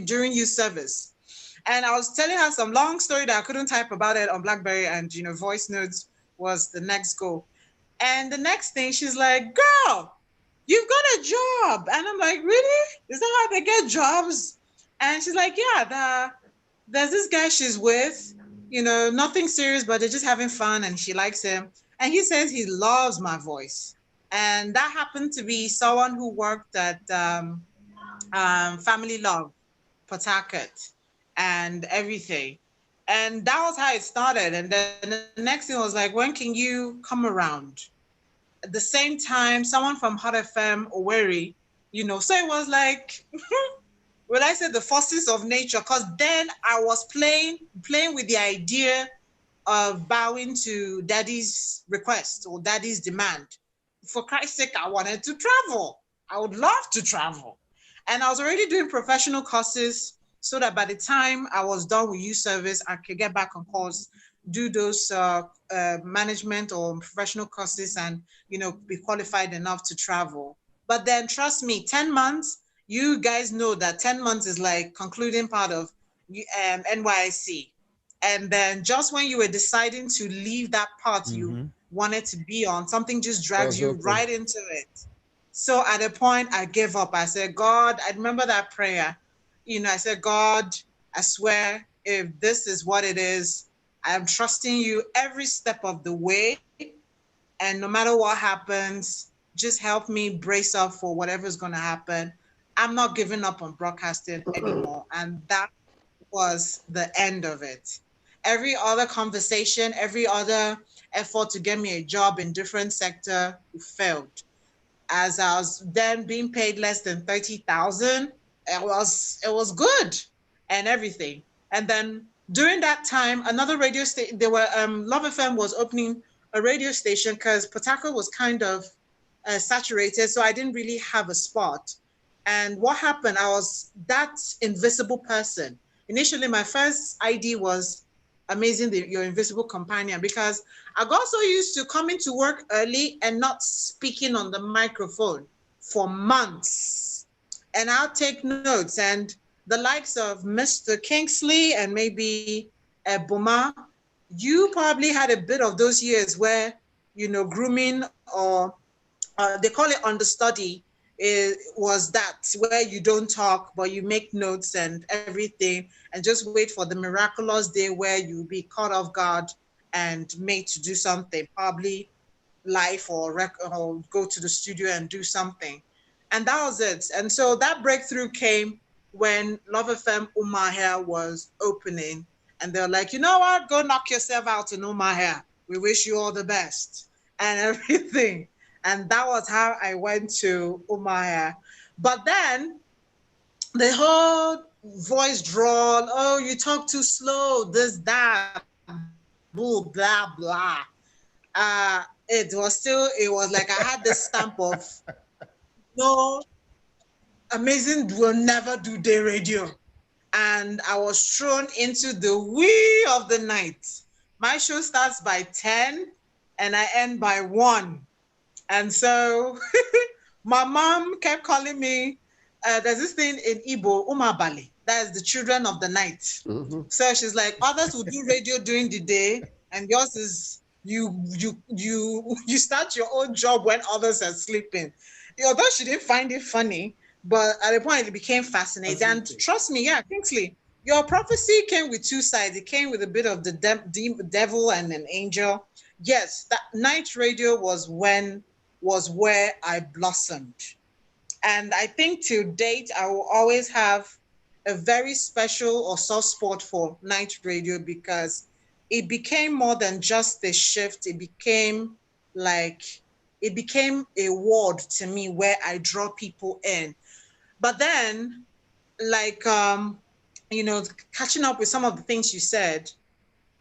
during youth service. And I was telling her some long story that I couldn't type about it on BlackBerry, and voice notes was the next goal. And the next thing, she's like, girl, you've got a job. And I'm like, really? Is that how they get jobs? And she's like, yeah, there's this guy she's with, nothing serious, but they're just having fun and she likes him. And he says he loves my voice. And that happened to be someone who worked at Family Love, Port Harcourt, and everything. And that was how it started. And then the next thing was like, when can you come around? At the same time, someone from Hot FM, Owerri, so it was like, when I said the forces of nature, because then I was playing with the idea of bowing to daddy's request or daddy's demand. For Christ's sake, I wanted to travel. I would love to travel. And I was already doing professional courses so that by the time I was done with youth service, I could get back on course, do those management or professional courses and, be qualified enough to travel. But then trust me, 10 months, you guys know that 10 months is like concluding part of NYC. And then just when you were deciding to leave that part you wanted to be on, something just drags you right into it. So at a point I gave up. I said, God, I remember that prayer. I said, God, I swear, if this is what it is, I am trusting you every step of the way. And no matter what happens, just help me brace up for whatever's going to happen. I'm not giving up on broadcasting anymore. And that was the end of it. Every other conversation, every other effort to get me a job in different sector failed. As I was then being paid less than 30,000, it was good and everything. And then during that time, another radio station, Love FM was opening a radio station because Port Harcourt was kind of saturated, so I didn't really have a spot. And what happened, I was that invisible person. Initially, my first ID was Amazing Your Invisible Companion, because I got so used to coming to work early and not speaking on the microphone for months. And I'll take notes. And the likes of Mr. Kingsley and maybe Boma, you probably had a bit of those years where, grooming or they call it understudy, it was that where you don't talk, but you make notes and everything, and just wait for the miraculous day where you'll be caught off guard and made to do something, probably live or go to the studio and do something. And that was it. And so that breakthrough came when Love FM Umahia was opening. And they're like, you know what? Go knock yourself out in Umahia. We wish you all the best and everything. And that was how I went to Umahia. But then the whole voice drawl, oh, you talk too slow, this, that, blah, blah. It was like I had this stamp of, no, amazing will never do day radio. And I was thrown into the wee of the night. My show starts by 10 and I end by 1. And so my mom kept calling me, there's this thing in Igbo, Umabali, that is the children of the night. Mm-hmm. So she's like, others will do radio during the day, and yours is you start your own job when others are sleeping. Although she didn't find it funny, but at a point it became fascinating. And trust me, yeah, Kingsley, your prophecy came with two sides. It came with a bit of the devil and an angel. Yes, that night radio was where I blossomed. And I think to date, I will always have a very special or soft spot for night radio because it became more than just a shift. It became a ward to me where I draw people in. But then, catching up with some of the things you said,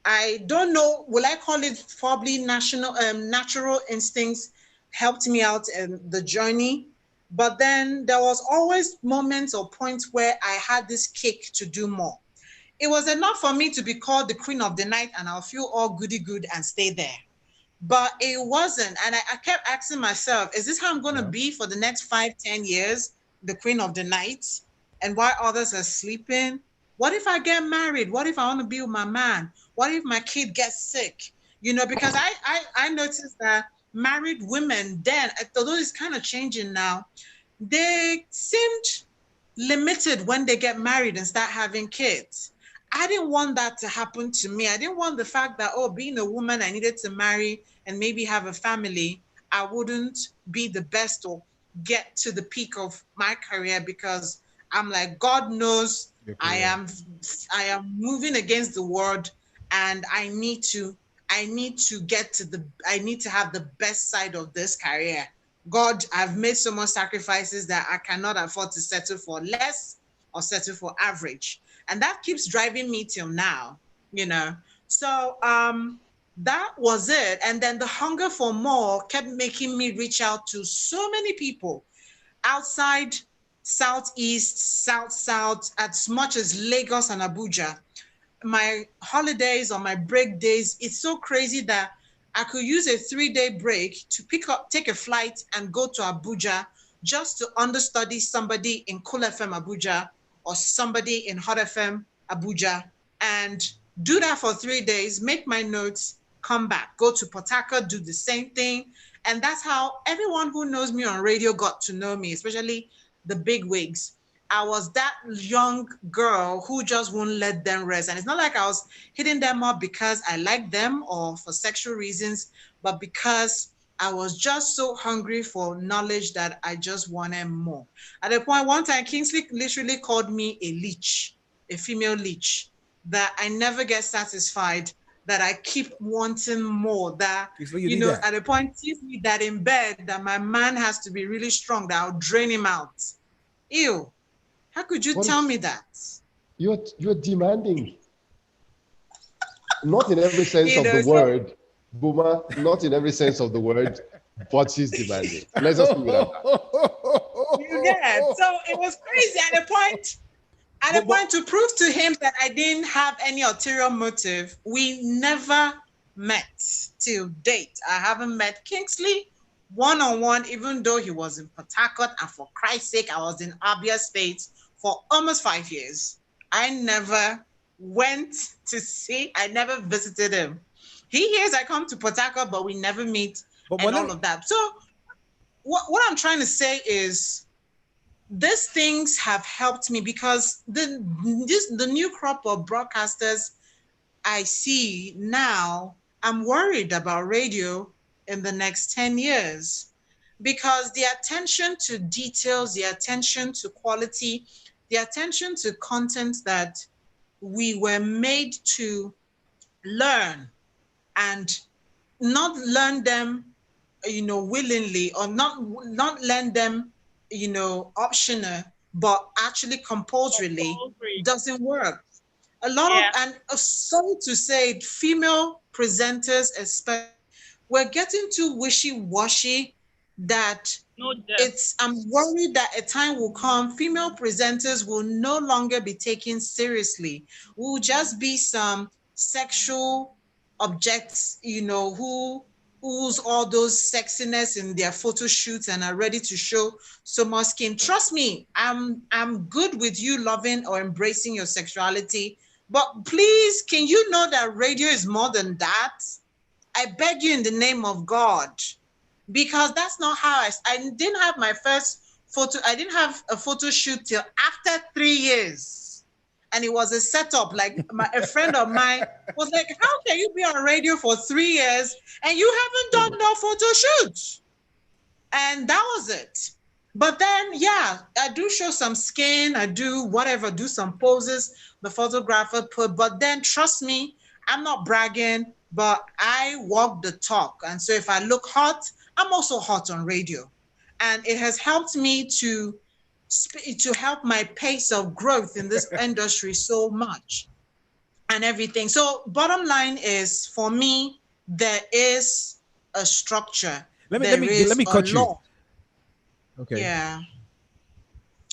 I don't know, will I call it probably natural instincts helped me out in the journey. But then there was always moments or points where I had this kick to do more. It was enough for me to be called the queen of the night and I'll feel all goody good and stay there. But it wasn't. And I kept asking myself, is this how I'm going to be for the next 5-10 years, the queen of the night? And while others are sleeping? What if I get married? What if I want to be with my man? What if my kid gets sick? Because I noticed that married women then, although it's kind of changing now, they seemed limited when they get married and start having kids. I didn't want that to happen to me. I didn't want the fact that, being a woman, I needed to marry and maybe have a family. I wouldn't be the best or get to the peak of my career because I'm like, God knows I am moving against the world and I need to have the best side of this career. God, I've made so much sacrifices that I cannot afford to settle for less or settle for average. And that keeps driving me till now, So that was it. And then the hunger for more kept making me reach out to so many people outside, Southeast, South, as much as Lagos and Abuja. My holidays or my break days, it's so crazy that I could use a 3-day break to take a flight and go to Abuja just to understudy somebody in Cool FM Abuja or somebody in Hot FM Abuja and do that for 3 days, make my notes, come back, go to Port Harcourt, do the same thing. And that's how everyone who knows me on radio got to know me, especially the big wigs. I was that young girl who just won't let them rest. And it's not like I was hitting them up because I liked them or for sexual reasons, but because I was just so hungry for knowledge that I just wanted more. At a point, one time, Kingsley literally called me a leech, a female leech, that I never get satisfied, that I keep wanting more, that, at a point, sees me that in bed, that my man has to be really strong, that I'll drain him out. Ew. How could you tell me that? You're demanding. Not in every sense of the word, Boomer, not in every sense of the word, but she's demanding. Let's just leave it at that. Yeah, so it was crazy at a point to prove to him that I didn't have any ulterior motive. We never met till date. I haven't met Kingsley one-on-one, even though he was in Port Harcourt, and for Christ's sake, I was in Abia State for almost 5 years. I never I never visited him. He hears I come to Port Harcourt, but we never meet all of that. So what I'm trying to say is these things have helped me because the new crop of broadcasters I see now, I'm worried about radio in the next 10 years because the attention to details, the attention to quality, the attention to content that we were made to learn and not learn them, willingly, or not learn them, optional, but actually compulsorily, Compulsory. doesn't work. A lot of, Yeah. and sorry to say, female presenters especially, we're getting too wishy-washy that No depth. I'm worried that a time will come, female presenters will no longer be taken seriously. Will just be some sexual objects, who's all those sexiness in their photo shoots and are ready to show so much skin. Trust me, I'm good with you loving or embracing your sexuality, but please, can you know that radio is more than that? I beg you in the name of God, because that's not how I didn't have my first photo. I didn't have a photo shoot till after 3 years. And it was a setup. Like a friend of mine was like, how can you be on radio for 3 years and you haven't done no photo shoot? And that was it. But then, yeah, I do show some skin. I do whatever, do some poses the photographer put. But then, trust me, I'm not bragging, but I walk the talk. And so if I look hot, I'm also hot on radio. And it has helped me to help my pace of growth in this industry so much and everything. So bottom line is, for me, there is a structure. There Let is me a cut you. law. Okay. Yeah.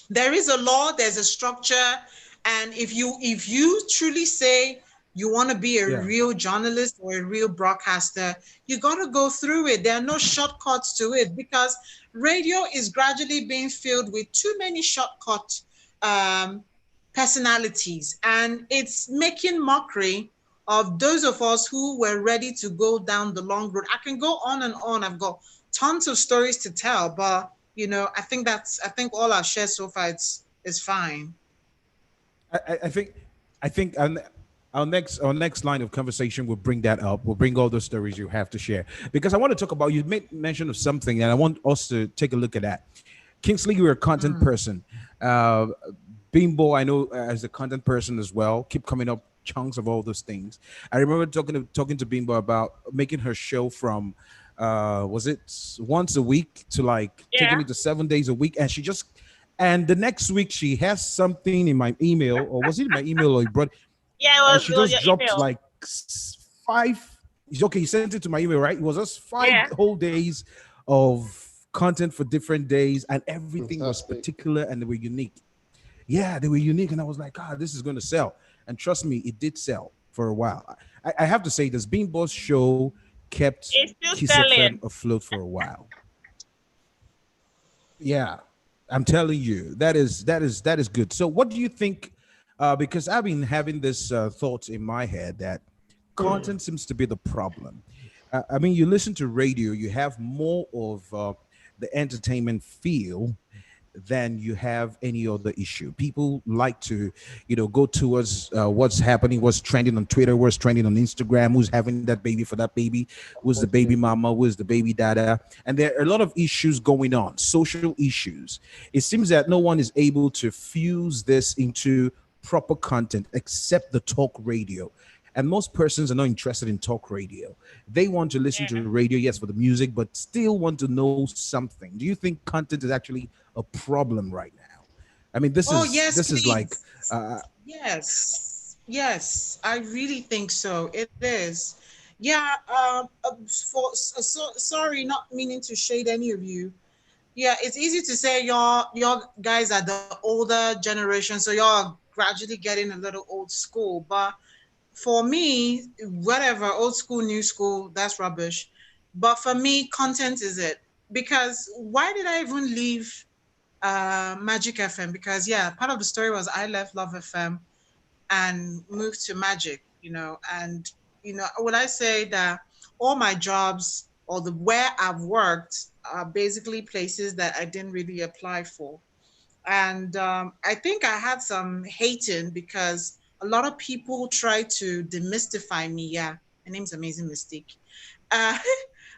There is a law, there's a structure. And if you truly say you want to be a real journalist or a real broadcaster, you got to go through it. There are no shortcuts to it, because radio is gradually being filled with too many shortcut personalities, and it's making mockery of those of us who were ready to go down the long road. I can go on and on. I've got tons of stories to tell, but I think all I've shared so far is fine. I think our next line of conversation will bring that up. We'll bring all those stories you have to share, because I want to talk about, you made mention of something and I want us to take a look at that. Kingsley, you're a content person. Bimbo, I know, as a content person as well, keep coming up chunks of all those things. I remember talking to Bimbo about making her show from was it once a week to like taking it to 7 days a week, and the next week she has something in my email, or was it in my email or you brought? Yeah, And she it was just your dropped email. like five. Okay, you sent it to my email, right? It was just 5 whole days of content for different days, and everything was particular and they were unique. Yeah, they were unique, and I was like, God, this is going to sell. And trust me, it did sell for a while. I have to say, this Beanboss show kept It's still Kiss FM selling. afloat for a while. Yeah, I'm telling you, that is good. So, what do you think? Because I've been having this thought in my head that content seems to be the problem. I mean, you listen to radio, you have more of the entertainment feel than you have any other issue. People like to, go towards what's happening, what's trending on Twitter, what's trending on Instagram, who's having that baby for that baby, who's the baby mama, who's the baby dada. And there are a lot of issues going on, social issues. It seems that no one is able to fuse this into proper content except the talk radio. And most persons are not interested in talk radio. They want to listen to radio, yes, for the music, but still want to know something. Do you think content is actually a problem right now? I mean, Yes, this is like please. Yes, I really think so. It is. Yeah. Sorry, not meaning to shade any of you. Yeah, it's easy to say your guys are the older generation, so you're gradually getting a little old school. But for me, whatever, old school, new school, that's rubbish. But for me, content is it. Because why did I even leave Magic FM? Because yeah, part of the story was I left Love FM and moved to Magic, and would I say that all my jobs or the where I've worked are basically places that I didn't really apply for. And I think I had some hating because a lot of people try to demystify me. Yeah, my name's Amazing Mystique. Uh,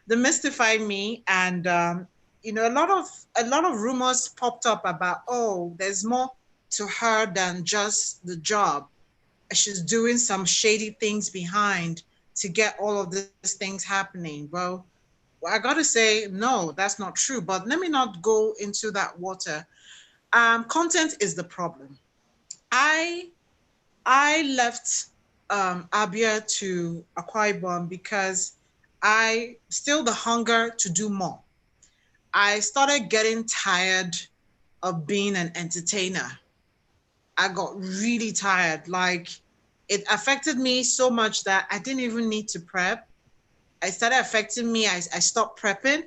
demystify me, and a lot of rumors popped up about, oh, there's more to her than just the job. She's doing some shady things behind to get all of these things happening. Well, I gotta say, no, that's not true. But let me not go into that water. Content is the problem. I I left Abia to Akwa Ibom because I still the hunger to do more. I started getting tired of being an entertainer. I got really tired. Like it affected me so much that I didn't even need to prep. It started affecting me. I stopped prepping.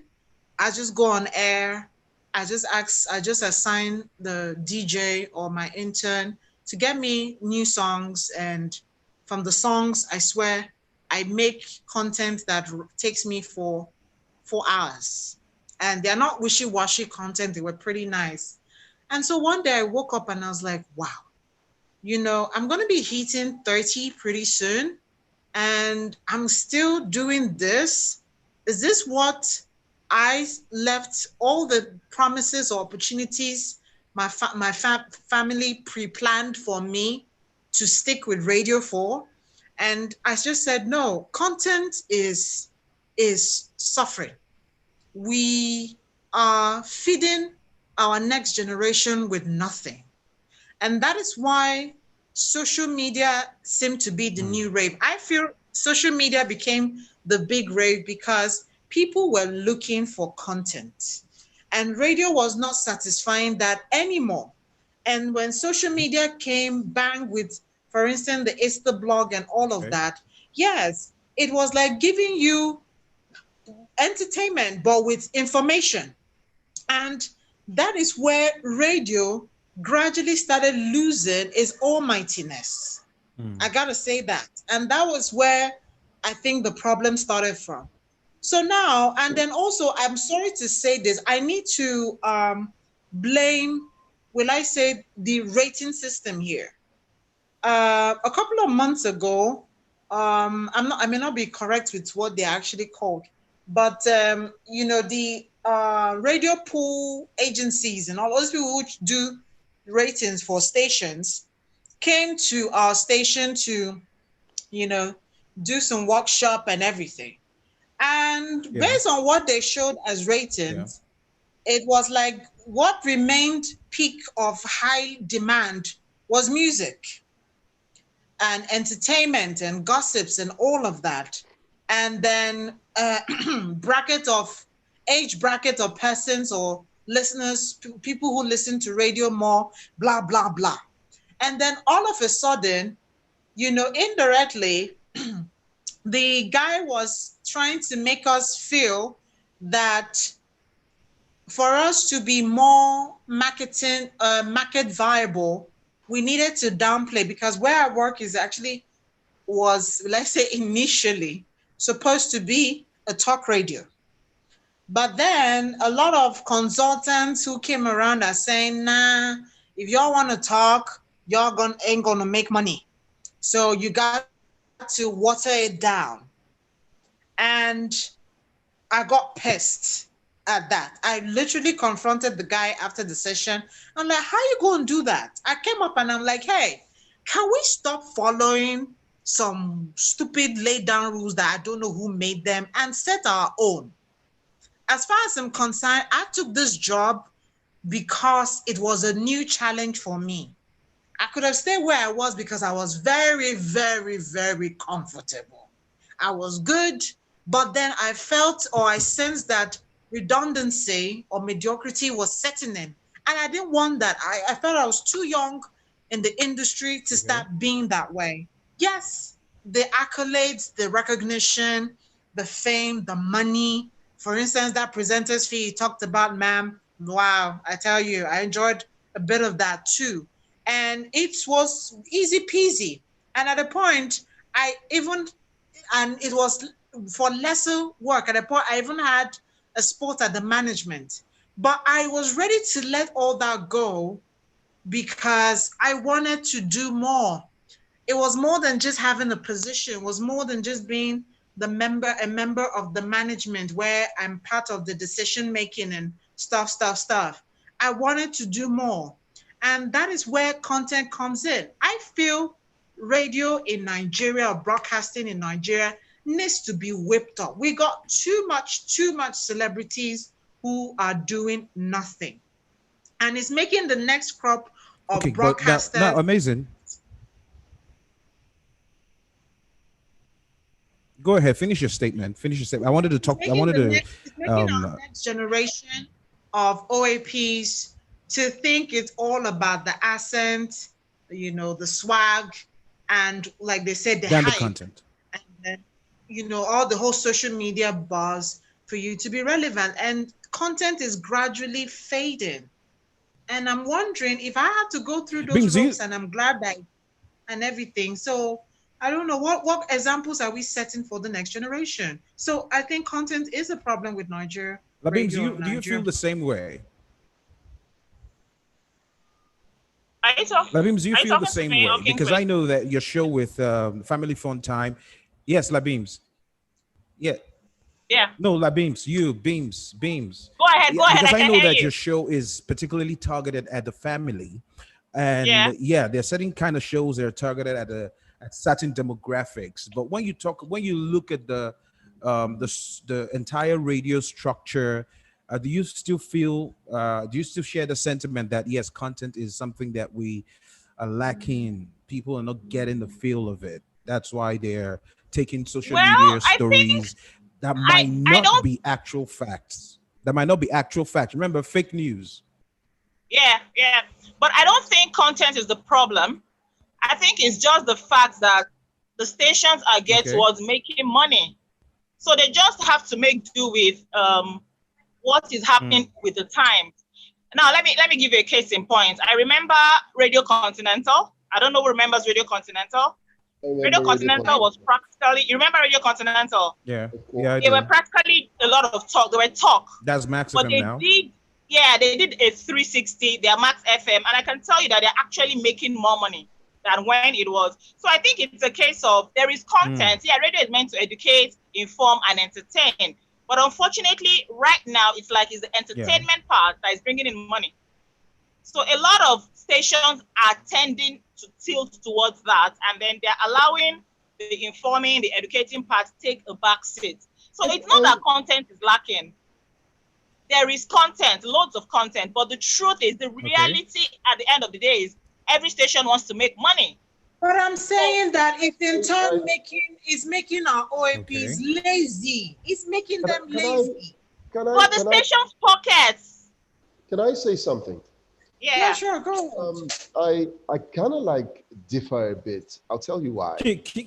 I just go on air. I just assign the DJ or my intern to get me new songs. And from the songs, I swear, I make content that takes me for 4 hours. And they're not wishy-washy content. They were pretty nice. And so one day I woke up and I was like, wow, I'm going to be hitting 30 pretty soon. And I'm still doing this. Is this what I left all the promises or opportunities my family pre-planned for me to stick with radio for? And I just said, no, content is suffering. We are feeding our next generation with nothing. And that is why social media seemed to be the new rave. I feel social media became the big rave because people were looking for content. And radio was not satisfying that anymore. And when social media came bang with, for instance, the Insta blog and all of that, yes, it was like giving you entertainment, but with information. And that is where radio gradually started losing its almightiness. I gotta say that. And that was where I think the problem started from. So now, and then also, I'm sorry to say this, I need to blame, will I say, the rating system here. A couple of months ago, I may not be correct with what they're actually called, but the radio pool agencies and all those people who do ratings for stations came to our station to, do some workshop and everything. And based on what they showed as ratings, it was like what remained peak of high demand was music and entertainment and gossips and all of that. And then bracket of age bracket of persons or listeners, people who listen to radio more, blah, blah, blah. And then all of a sudden, indirectly, the guy was trying to make us feel that for us to be more market viable, we needed to downplay, because where I work was, let's say, initially supposed to be a talk radio. But then a lot of consultants who came around are saying, nah, if y'all want to talk, y'all ain't gonna make money. So you got to water it down. And I got pissed at that. I literally confronted the guy after the session. I'm like, how you going to do that? I came up and I'm like, hey, can we stop following some stupid laid down rules that I don't know who made them and set our own? As far as I'm concerned, I took this job because it was a new challenge for me. I could have stayed where I was because I was very, very, very comfortable. I was good, but then I felt or I sensed that redundancy or mediocrity was setting in. And I didn't want that. I felt I was too young in the industry to start being that way. Yes, the accolades, the recognition, the fame, the money. For instance, that presenter's fee you talked about, ma'am. Wow, I tell you, I enjoyed a bit of that too. And it was easy peasy. And at a point, I even and it was for lesser work. At a point, I even had a spot at the management, but I was ready to let all that go because I wanted to do more. It was more than just having a position. It was more than just being a member of the management where I'm part of the decision making and stuff. I wanted to do more. And that is where content comes in. I feel radio in Nigeria, or broadcasting in Nigeria, needs to be whipped up. We got too much celebrities who are doing nothing. And it's making the next crop of broadcasters. But now, amazing. Go ahead, finish your statement. I wanted to talk. It's making our next generation of OAPs to think it's all about the accent, the swag, and like they said, the hype, content, and then, all the whole social media buzz for you to be relevant. And content is gradually fading. And I'm wondering if I had to go through those ropes, and I'm glad that and everything. So I don't know what examples are we setting for the next generation. So I think content is a problem with Nigeria. Labeem, do you feel the same way? Labeem, do you feel the same way? Because I know that your show with Family Fun Time. Yes, Labeem. Yeah. Yeah. No, Labeem, Beams. Go ahead. Because I know that your show is particularly targeted at the family. And there are certain kind of shows that are targeted at certain demographics. But when you look at the entire radio structure, do you still share the sentiment that yes, content is something that we are lacking? People are not getting the feel of it. That's why they're taking social media stories that might not be actual facts. Remember, fake news. Yeah. But I don't think content is the problem. I think it's just the fact that the stations are geared towards making money. So they just have to make do with what is happening with the times. Now, let me give you a case in point. I remember Radio Continental. I don't know who remembers Radio Continental. Radio Continental was practically, you remember Radio Continental? Yeah. They were practically a lot of talk. They were talk. That's Max FM now. They did a 360, their Max FM, and I can tell you that they're actually making more money than when it was. So I think it's a case of there is content. Yeah, radio is meant to educate, inform, and entertain. But unfortunately, right now, it's the entertainment part that is bringing in money. So a lot of stations are tending to tilt towards that, and then they're allowing the informing, the educating part to take a back seat. So it's not that content is lacking. There is content, loads of content, but the truth is, the reality at the end of the day is every station wants to make money. But I'm saying that it's in turn making our OAPs lazy. It's making them lazy. For the station's pockets. Can I say something? Yeah, sure, go on. I kind of differ a bit. I'll tell you why.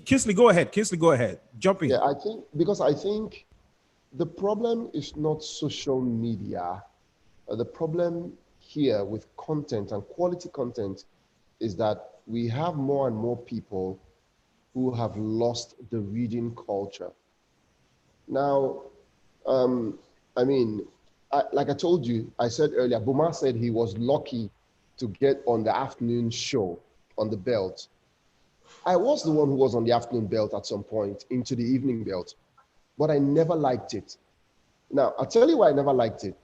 Kinsley, go ahead. Jump in. Yeah, I think the problem is not social media. The problem here with content and quality content is that we have more and more people who have lost the reading culture. Now, like I told you, I said earlier, Buma said he was lucky to get on the afternoon show on the belt. I was the one who was on the afternoon belt at some point into the evening belt, but I never liked it. Now, I'll tell you why I never liked it.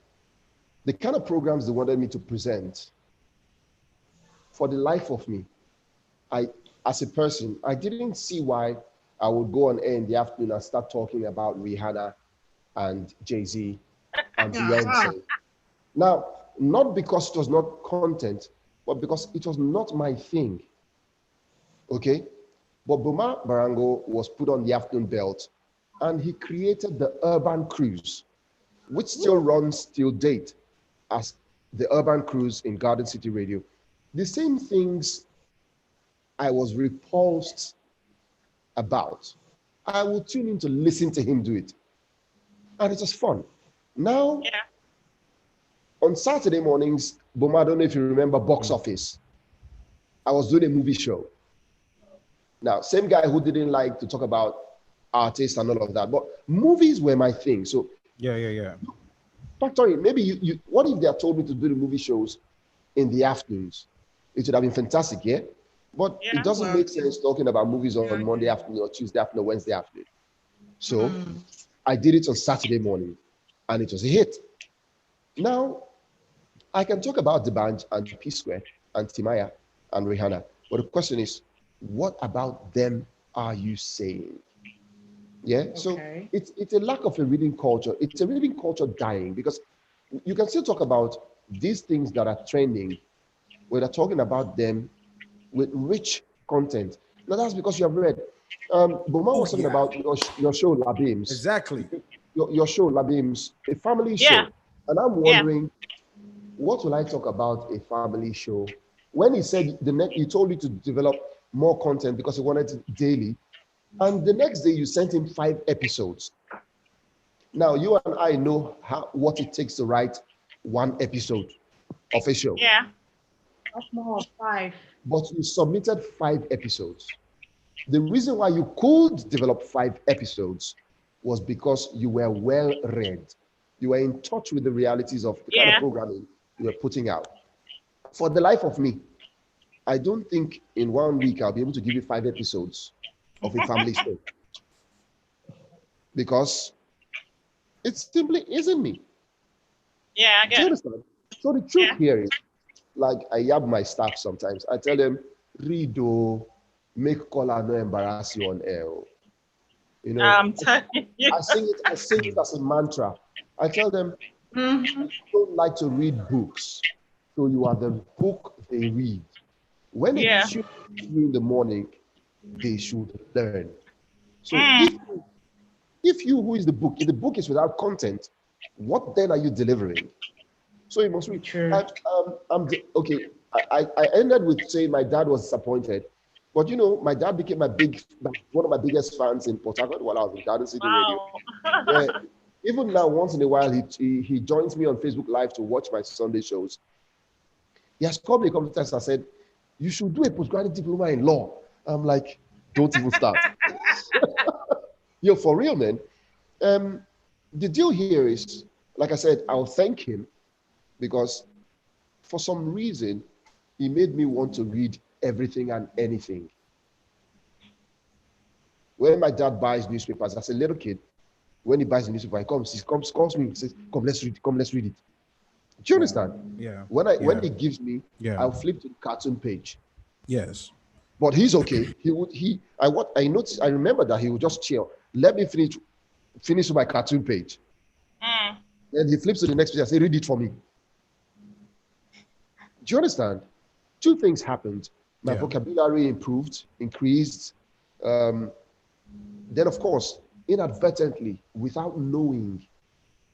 The kind of programs they wanted me to present, for the life of me, as a person, I didn't see why I would go on air in the afternoon and start talking about Rihanna and Jay-Z and Beyonce. Now, not because it was not content, but because it was not my thing. Okay? But Buma Barango was put on the afternoon belt, and he created the Urban Cruise, which still runs till date as the Urban Cruise in Garden City Radio. The same things I was repulsed about, I would tune in to listen to him do it. And it was fun. Now, on Saturday mornings, Boma, I don't know if you remember Box Office. I was doing a movie show. Now, same guy who didn't like to talk about artists and all of that. But movies were my thing. So yeah. factor in, maybe you what if they had told me to do the movie shows in the afternoons? It would have been fantastic, yeah? But it doesn't make sense talking about movies on Monday afternoon or Tuesday afternoon or Wednesday afternoon. So I did it on Saturday morning and it was a hit. Now, I can talk about the band and P Square and Timaya and Rihanna. But the question is, what about them are you saying? Yeah, so it's a lack of a reading culture. It's a reading culture dying because you can still talk about these things that are trending. We're talking about them with rich content. Now that's because you have read. Boma was talking about your show Labims. Exactly. Your show Labims, a family show. And I'm wondering, what will I talk about a family show? When he said he told you to develop more content because he wanted it daily. And the next day you sent him 5 episodes. Now you and I know what it takes to write 1 episode of a show. Yeah. That's more 5. But you submitted 5 episodes. The reason why you could develop 5 episodes was because you were well read. You were in touch with the realities of the kind of programming you were putting out. For the life of me, I don't think in 1 week I'll be able to give you 5 episodes of a family show. Because it simply isn't me. Yeah, I get it. Do you understand? So the truth here is, like I yab my staff sometimes. I tell them, read or make caller no embarrass you on air. You know, I'm telling you. I sing it as a mantra. I tell them, I don't like to read books. So you are the book they read. When they tune you in the morning, they should learn. So if you who is the book, if the book is without content, what then are you delivering? So you must read. Okay, I ended with saying my dad was disappointed. But you know, my dad became one of my biggest fans in Port Harcourt while I was in Garden City Radio. Even now, once in a while, he joins me on Facebook Live to watch my Sunday shows. He has called me a couple of times and said, you should do a postgraduate diploma in law. I'm like, don't even start. Yo, for real, man. The deal here is, like I said, I'll thank him because for some reason, he made me want to read everything and anything. When my dad buys newspapers, as a little kid, when he buys the newspaper, he calls me, he says, come, let's read it. Do you understand? Yeah. When he gives me, I'll flip to the cartoon page. Yes. But he's okay. I remember that he would just chill. Let me finish my cartoon page. Then he flips to the next page and say, read it for me. Do you understand? 2 things happened. My vocabulary increased. Then, of course, inadvertently, without knowing,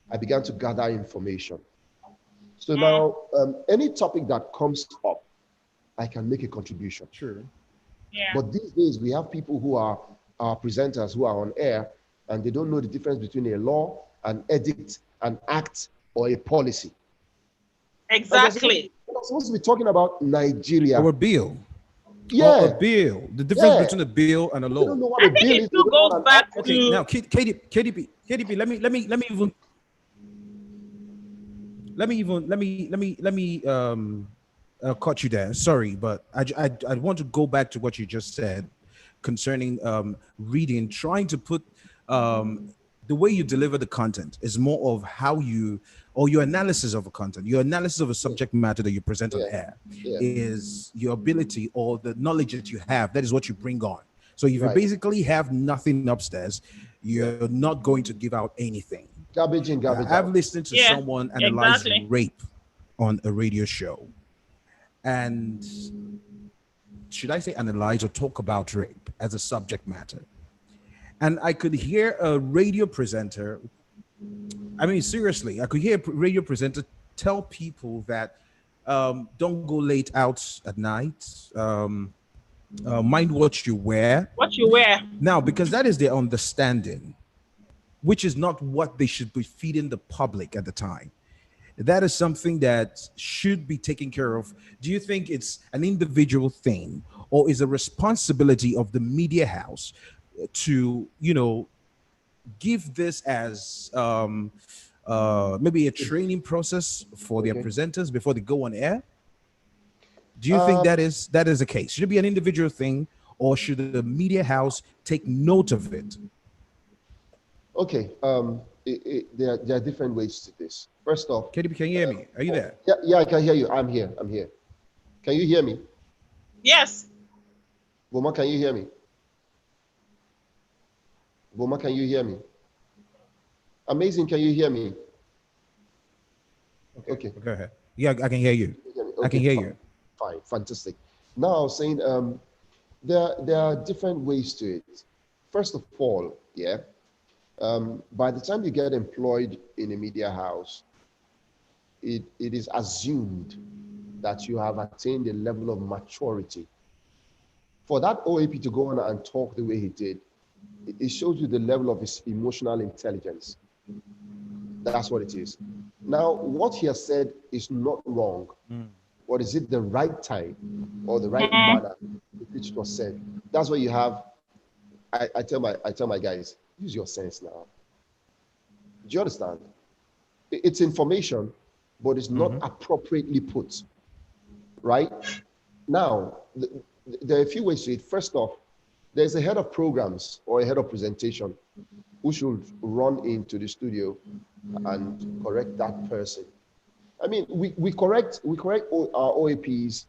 I began to gather information. So now, any topic that comes up, I can make a contribution. Sure. Yeah. But these days, we have people who are presenters who are on air, and they don't know the difference between a law, an edict, an act, or a policy. Exactly. We're supposed to be talking about Nigeria. Or a bill. Yeah. Or a bill. The difference between a bill and a law. They don't know what a bill is. It still goes back to... Okay, now, KDP, let me cut you there. Sorry, but I want to go back to what you just said concerning reading. Trying to put the way you deliver the content is more of how you, or your analysis of a content, your analysis of a subject matter that you present on air is your ability or the knowledge that you have. That is what you bring on. So if you basically have nothing upstairs, you're not going to give out anything. Garbage in, garbage out. I've listened to someone analyze rape on a radio show. And should I say analyze or talk about rape as a subject matter? And I could hear a radio presenter, I mean, seriously, I could hear a radio presenter tell people that don't go late out at night, mind what you wear. What you wear. Now, because that is their understanding, which is not what they should be feeding the public at the time. That is something that should be taken care of. Do you think it's an individual thing or is a responsibility of the media house to, give this as maybe a training process for their presenters before they go on air? Do you think that is the case? Should it be an individual thing, or should the media house take note of it? Okay. There are different ways to this. First off, KDB, can you hear me? Are you there? Yeah, I can hear you. I'm here. Can you hear me? Yes. Boma, can you hear me? Boma, can you hear me? Amazing, can you hear me? Okay. Go ahead. Yeah, I can hear you. Okay, I can hear you. Fine, fantastic. Now, I was saying there are different ways to it. First of all, by the time you get employed in a media house, it is assumed that you have attained a level of maturity. For that OAP to go on and talk the way he did, it shows you the level of his emotional intelligence. That's what it is. Now, what he has said is not wrong. But is it the right time or the right manner in which it was said? That's what you have. I tell my guys, use your sense now. Do you understand? It's information, but it's not appropriately put. Right? Now, there are a few ways to it. First off, there's a head of programs or a head of presentation who should run into the studio and correct that person. I mean, we correct our OAPs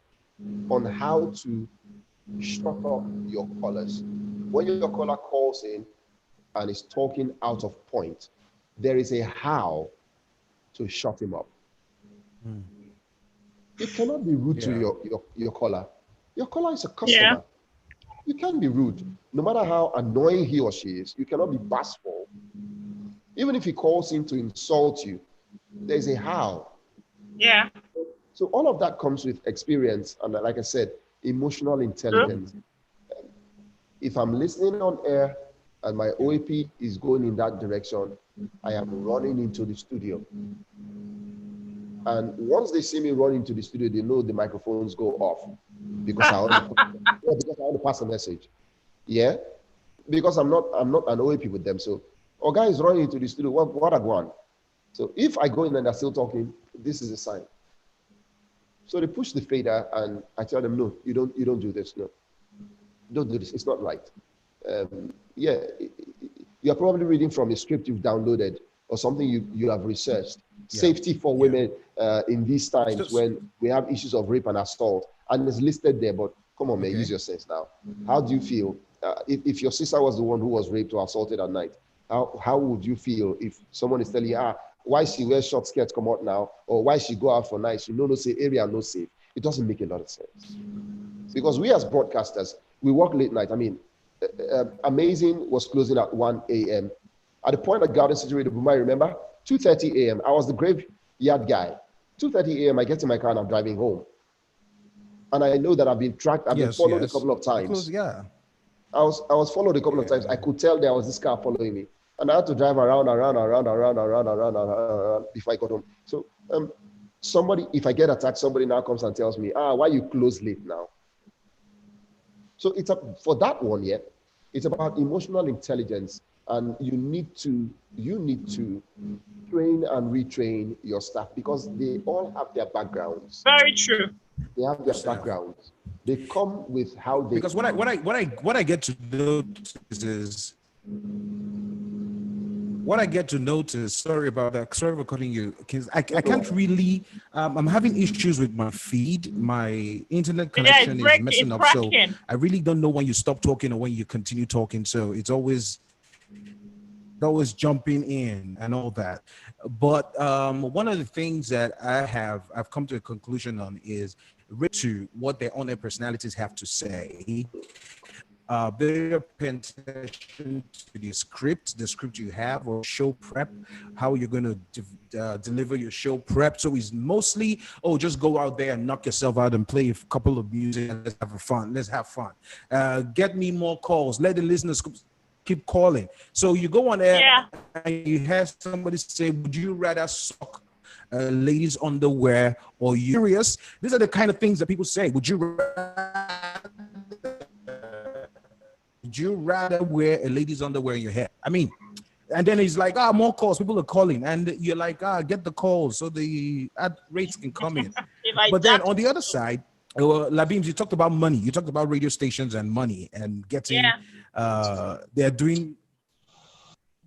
on how to shut up your callers. When your caller calls in and is talking out of point, there is a how to shut him up. You cannot be rude to your caller. Your caller is a customer. Yeah. You can't be rude. No matter how annoying he or she is, you cannot be bashful. Even if he calls in to insult you, there's a how. Yeah. So all of that comes with experience and, like I said, emotional intelligence. If I'm listening on air and my OAP is going in that direction, I am running into the studio. And once they see me run into the studio, they know the microphones go off because I want to pass a message. Yeah, because I'm not an OAP with them. So, guy is running into the studio. What I want. So if I go in and they're still talking, this is a sign. So they push the fader, and I tell them, no, you don't do this. No, don't do this. It's not right. You're probably reading from a script you've downloaded or something you have researched. Safety for women in these times when we have issues of rape and assault, and it's listed there. But come on, man, use your sense now. How do you feel if your sister was the one who was raped or assaulted at night? How would you feel if someone is telling you, why she wears short skirts come out now, or why she go out for night? She no say area no safe. It doesn't make a lot of sense because we as broadcasters, we work late night. I mean, Amazing was closing at 1 a.m. At the point at Garden City Radio, you might remember, 2:30 a.m. I was the graveyard guy. 2:30 a.m. I get in my car and I'm driving home. And I know that I've been tracked. I've been followed a couple of times. I was followed a couple of times. I could tell there was this car following me. And I had to drive around before I got home. So somebody, if I get attacked, somebody now comes and tells me, why you close late now? So it's for that one, it's about emotional intelligence. And you need to train and retrain your staff because they all have their backgrounds. Very true. They have their backgrounds. They come with how they. Because what I get to notice is what I get to notice. Sorry about that. Sorry for cutting you. Because I can't really. I'm having issues with my feed. My internet connection is messing up. So I really don't know when you stop talking or when you continue talking. So it's always jumping in and all that. But one of the things that I've come to a conclusion on is to what their own personalities have to say. They're paying attention to the script you have or show prep, how you're going to deliver your show prep. So it's mostly, just go out there and knock yourself out and play a couple of music and let's have fun. Get me more calls. Let the listeners keep calling. So you go on air and you have somebody say, would you rather suck ladies' underwear or uterus? These are the kind of things that people say. Would you rather would you rather wear a lady's underwear in your hair? I mean, and then he's like, more calls. People are calling, and you're like, get the calls so the ad rates can come in. But then on the other side, Labeem, you talked about money. You talked about radio stations and money and getting. They're doing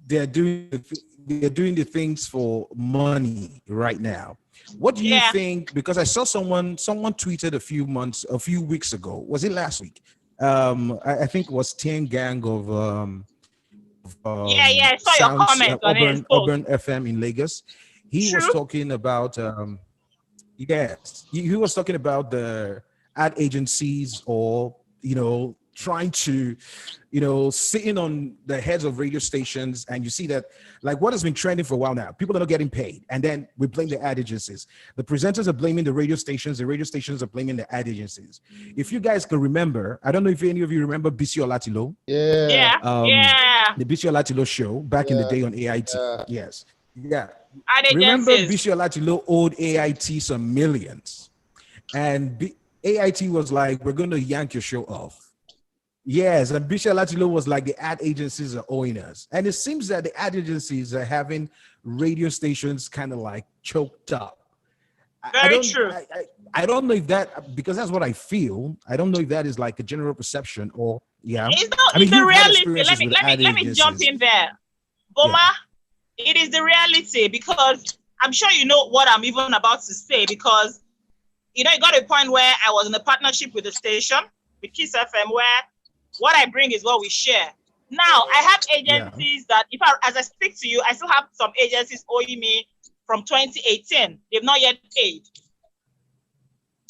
the things for money right now. What do you think? Because I saw someone tweeted a few weeks ago. Was it last week? I think it was 10 gang of I saw Sounds, your comment on it. Auburn FM in Lagos. He was talking about he was talking about the ad agencies, or trying to sitting on the heads of radio stations, and you see that, like, what has been trending for a while now, people are not getting paid, and then we blame the ad agencies. The presenters are blaming the radio stations are blaming the ad agencies. If you guys can remember, I don't know if any of you remember Bisi Olatilo. The Bisi Olatilo show back in the day on AIT. Yes. Remember Bisi Olatilo owed AIT some millions, and AIT was like, we're going to yank your show off. Yes, and Bisi Olatilo was like, the ad agencies are owing us. And it seems that the ad agencies are having radio stations kind of like choked up. Very true. I don't know if that, because that's what I feel. I don't know if that is like a general perception or, It's the reality. Let me jump in there. Boma, it is the reality, because I'm sure you know what I'm even about to say, because, it got a point where I was in a partnership with the station, with Kiss FM, where what I bring is what we share. Now, I have agencies that, as I speak to you, I still have some agencies owing me from 2018. They've not yet paid.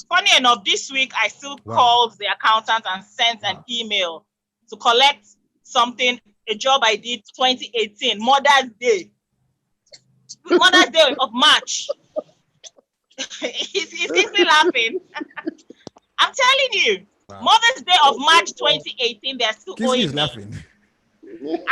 Funny enough, this week, I still called the accountant and sent an email to collect something, a job I did 2018, Mother's Day of March. He's me laughing. I'm telling you. Wow. Mother's Day of March 2018, they're still owing me. Laughing.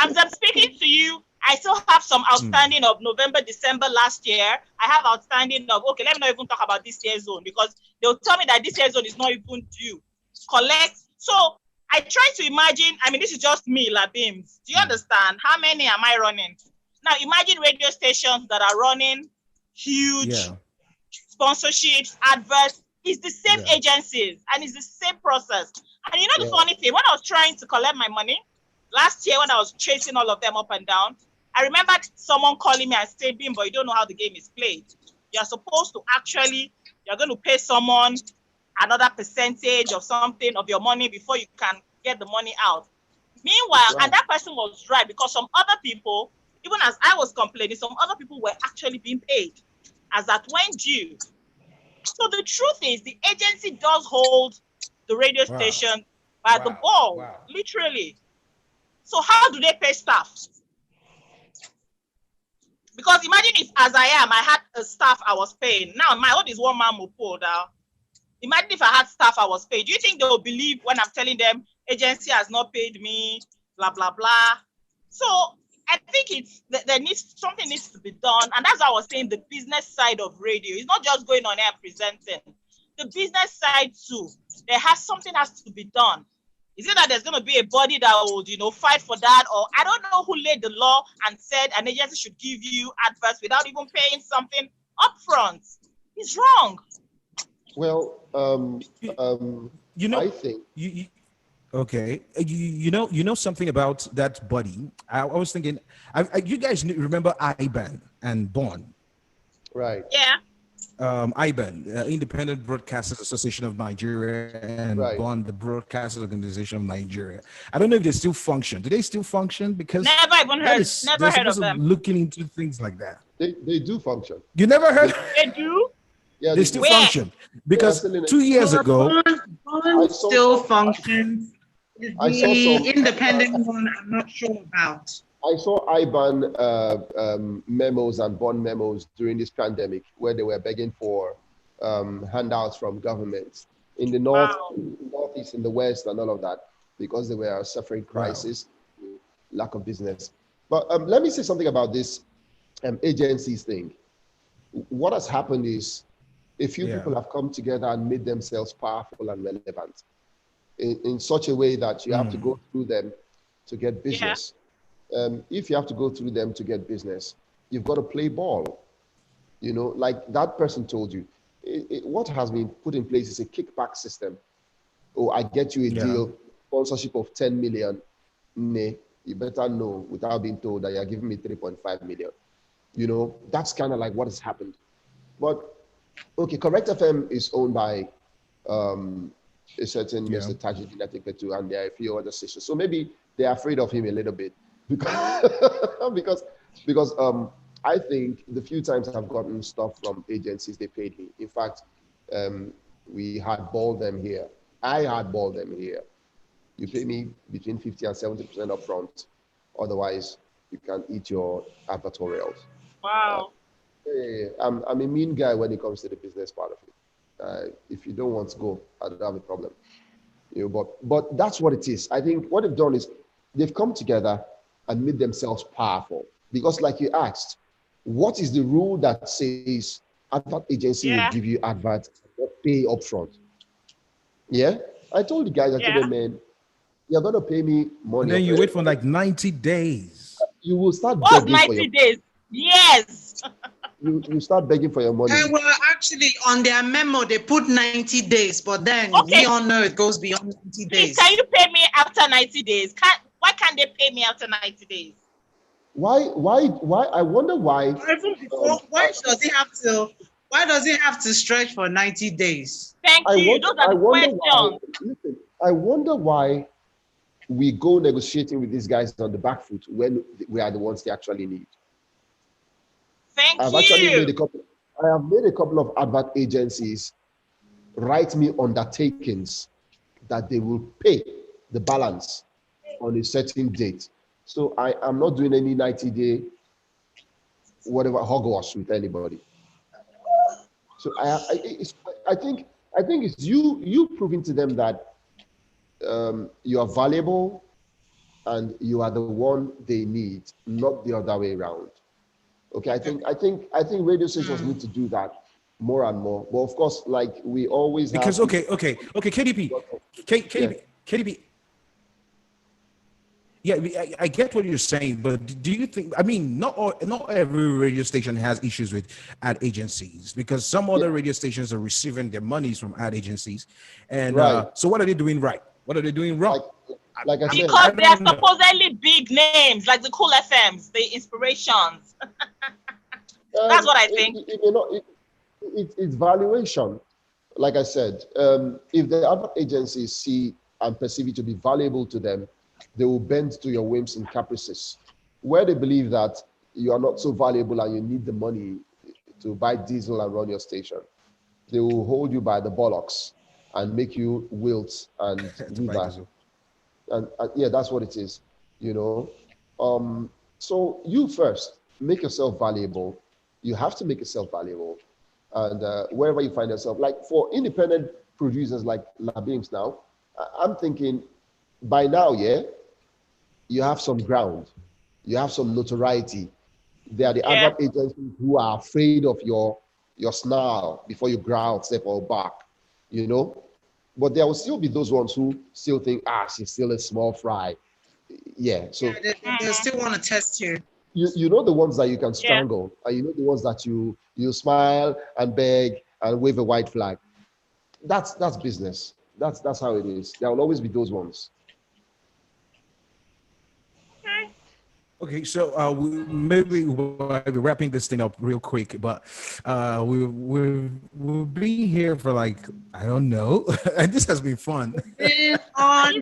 As I'm speaking to you, I still have some outstanding of November, December last year. I have outstanding of, let me not even talk about this year's zone, because they'll tell me that this year's zone is not even due. Collect. So I try to imagine, this is just me, Labeem. Do you understand? How many am I running? Now imagine radio stations that are running huge sponsorships, adverts. It's the same agencies, and it's the same process. And the funny thing, when I was trying to collect my money last year, when I was chasing all of them up and down, I remembered someone calling me and saying, Bimbo, you don't know how the game is played. You're supposed to you're going to pay someone another percentage of something of your money before you can get the money out. Meanwhile, and that person was right, because some other people, even as I was complaining, some other people were actually being paid as that went due. So the truth is, the agency does hold the radio station by the ball, literally. So how do they pay staff? Because imagine if, as I am, I had a staff I was paying. Now my own is one man mopo now. Imagine if I had staff I was paid. Do you think they will believe when I'm telling them agency has not paid me, blah blah blah? So I think something needs to be done, and that's why I was saying the business side of radio. It's not just going on air presenting. The business side too. Something has to be done. Is it that there's going to be a body that would, fight for that, or I don't know who laid the law and said an agency should give you adverts without even paying something upfront? It's wrong. Well, I think. Okay, you know something about that body. I was thinking, you guys remember IBAN and Bond, right? Yeah. IBAN, Independent Broadcasters Association of Nigeria, and Bond, the Broadcasters Organization of Nigeria. I don't know if they still function. Do they still function? Because never heard of them. Looking into things like that. They do function. You never heard? They do. Yeah, they still function, because 2 years ago, Bond still functions. The independent one, I'm not sure about. I saw IBAN memos and Bond memos during this pandemic, where they were begging for handouts from governments in the north, northeast, in the west, and all of that, because they were suffering crisis, lack of business. But let me say something about this agencies thing. What has happened is a few people have come together and made themselves powerful and relevant in such a way that you have to go through them to get business. If you have to go through them to get business, you've got to play ball. You know, like that person told you, what has been put in place is a kickback system. Oh, I get you a deal, sponsorship of 10 million. Nay, you better know without being told that you're giving me 3.5 million. You know, that's kind of like what has happened. But, okay, Correct FM is owned by a certain Mr. Tajidin, I think, too, and there are a few other stations. So maybe they're afraid of him a little bit because I think the few times I've gotten stuff from agencies, they paid me. In fact, we hardballed them here. I hardballed them here. You pay me between 50 and 70% upfront. Otherwise, you can eat your advertorials. Wow. I'm a mean guy when it comes to the business part of it. If you don't want to go, I don't have a problem. You know, but that's what it is. I think what they've done is they've come together and made themselves powerful. Because like you asked, what is the rule that says advert agency will give you advert or pay upfront? Yeah, I told the guys, I told them, man, you're gonna pay me money. And then you wait for like 90 days. You will start begging 90 for your days. Yes. You start begging for your money. Well, actually, on their memo, they put 90 days, but then we all know it goes beyond 90 days. Can you pay me after 90 days? Why can't they pay me after 90 days? Why? I wonder why. Even before, why does it have to stretch for 90 days? Thank you. Those are the questions. Listen, I wonder why we go negotiating with these guys on the back foot when we are the ones they actually need. I have made a couple of advert agencies write me undertakings that they will pay the balance on a certain date. So I am not doing any 90-day whatever hogwash with anybody. So I think it's you proving to them that you are valuable and you are the one they need, not the other way around. Okay, I think radio stations need to do that more and more. But of course, like we always have. Because KDP. Yeah, I get what you're saying, but do you think? I mean, not every radio station has issues with ad agencies, because some other radio stations are receiving their monies from ad agencies, and so what are they doing right? What are they doing wrong? Like I said, because they are supposedly big names, like the Cool FMs, the Inspirations. That's what I think. It's valuation. Like I said, if the other agencies see and perceive it to be valuable to them, they will bend to your whims and caprices. Where they believe that you are not so valuable and you need the money to buy diesel and run your station, they will hold you by the bollocks and make you wilt and wither. And yeah, that's what it is, you know. So you first make yourself valuable. You have to make yourself valuable, and wherever you find yourself, like for independent producers like Labings now, I'm thinking by now, you have some ground, you have some notoriety. There are the other agencies who are afraid of your snarl before you growl, step or back, you know. But there will still be those ones who still think, she's still a small fry. Yeah, so they still want to test you. You know the ones that you can strangle, and you know the ones that you smile and beg and wave a white flag. That's business. That's how it is. There will always be those ones. Okay, so maybe we'll be wrapping this thing up real quick, but we'll be here for like, I don't know, and this has been fun. Apart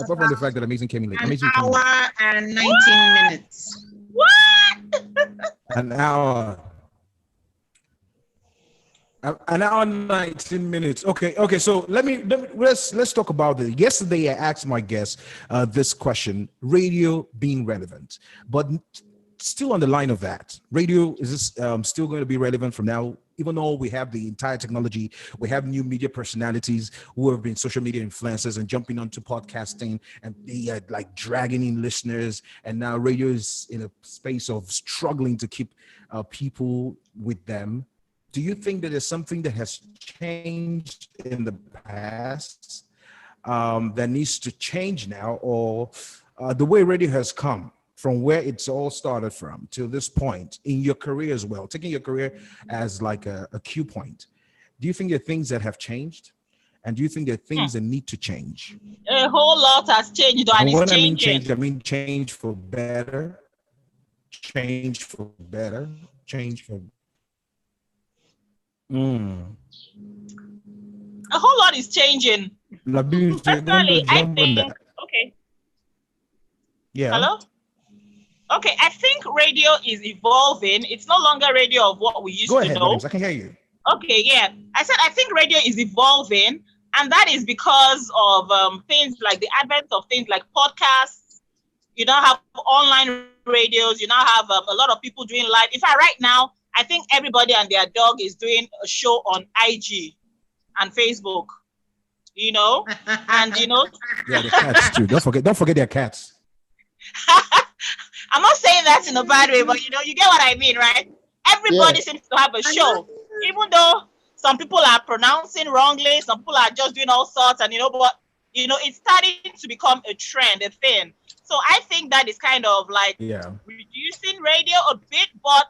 from the fact that Amazing came in late. An hour and 19 minutes. What? An hour. An hour and 19 minutes. Okay. So let's talk about it. Yesterday, I asked my guest this question: radio being relevant, but still on the line of that, radio is still going to be relevant from now. Even though we have the entire technology, we have new media personalities who have been social media influencers and jumping onto podcasting, and they are like dragging in listeners. And now radio is in a space of struggling to keep people with them. Do you think that there's something that has changed in the past that needs to change now, or the way radio has come from where it's all started from to this point in your career as well, taking your career as like a cue point, do you think there are things that have changed? And do you think there are things that need to change? A whole lot has changed, and it's when changing. I mean change for better, change for better, change for... A whole lot is changing. Personally, I think, okay. Yeah. Hello? Okay, I think radio is evolving. It's no longer radio of what we used to know. I can hear you. Okay, yeah. I said I think radio is evolving, and that is because of things like the advent of things like podcasts. You now have online radios. You now have a lot of people doing live. In fact, right now, I think everybody and their dog is doing a show on IG and Facebook. You know, and you know. Yeah, the cats too. Don't forget their cats. I'm not saying that in a bad way, but you know, you get what I mean, right? Everybody seems to have a show, even though some people are pronouncing wrongly, some people are just doing all sorts, and you know, but you know, it's starting to become a trend, a thing. So I think that is kind of like reducing radio a bit, but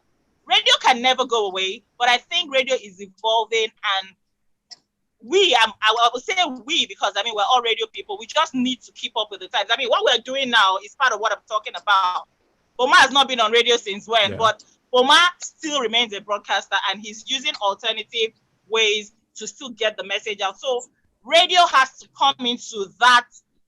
radio can never go away. But I think radio is evolving, and I would say we, because I mean, we're all radio people. We just need to keep up with the times. I mean, what we're doing now is part of what I'm talking about. Boma has not been on radio since when, but Boma still remains a broadcaster, and he's using alternative ways to still get the message out. So radio has to come into that,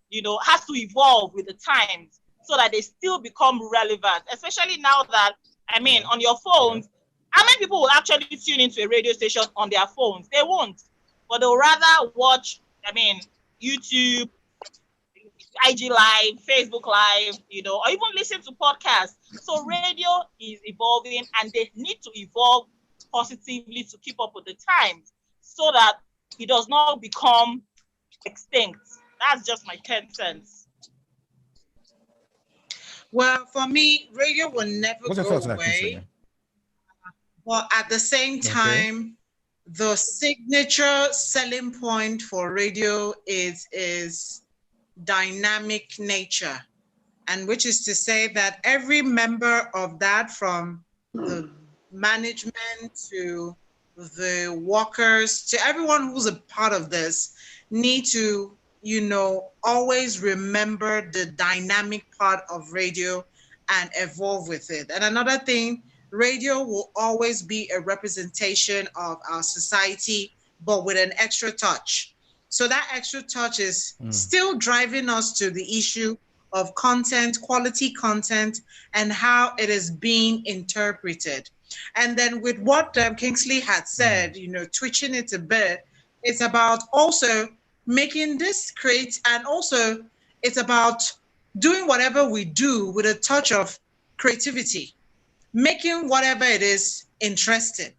you know, has to evolve with the times so that they still become relevant, especially now that, I mean, on your phones, how many people will actually tune into a radio station on their phones? They won't, but they'll rather watch, I mean, YouTube, IG Live, Facebook Live, you know, or even listen to podcasts. So radio is evolving, and they need to evolve positively to keep up with the times so that it does not become extinct. That's just my 10 cents. Well, for me, radio will never go away. But at the same time, the signature selling point for radio is dynamic nature, and which is to say that every member of that, from the management to the workers to everyone who's a part of this, need to, you know, always remember the dynamic part of radio and evolve with it. And another thing, radio will always be a representation of our society, but with an extra touch. So that extra touch is still driving us to the issue of content, quality content, and how it is being interpreted. And then with what Kingsley had said, you know, twitching it a bit, it's about also making this great, and also it's about doing whatever we do with a touch of creativity, making whatever it is interesting.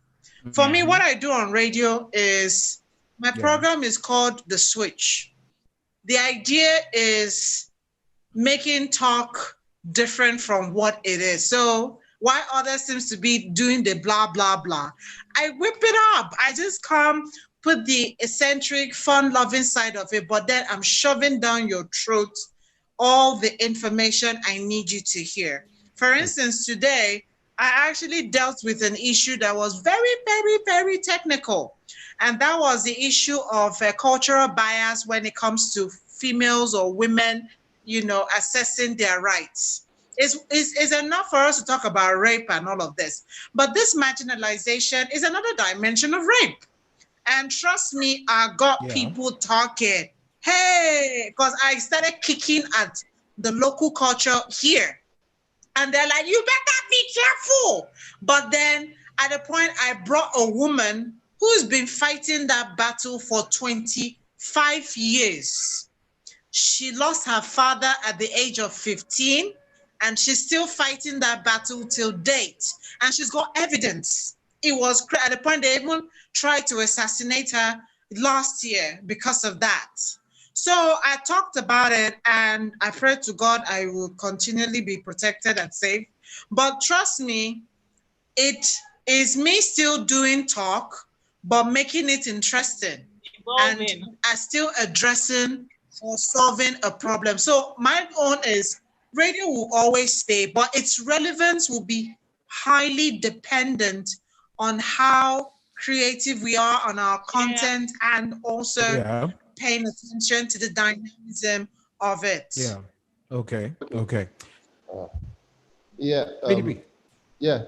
For me, what I do on radio is, my program is called The Switch. The idea is making talk different from what it is. So while others seems to be doing the blah, blah, blah, I whip it up. I just come, put the eccentric, fun-loving side of it, but then I'm shoving down your throat all the information I need you to hear. For instance, today, I actually dealt with an issue that was very, very, very technical. And that was the issue of cultural bias when it comes to females or women, you know, assessing their rights. It's enough for us to talk about rape and all of this. But this marginalization is another dimension of rape. And trust me, I got people talking. Hey, because I started kicking at the local culture here. And they're like, you better be careful. But then at the point, I brought a woman who's been fighting that battle for 25 years. She lost her father at the age of 15, and she's still fighting that battle till date. And she's got evidence. It was at the point they even tried to assassinate her last year because of that. So I talked about it, and I pray to God I will continually be protected and safe. But trust me, it is me still doing talk, but making it interesting. And I still addressing or solving a problem. So my own is radio will always stay, but its relevance will be highly dependent on how creative we are on our content and also paying attention to the dynamism of it. Yeah. Okay. Yeah. Yeah.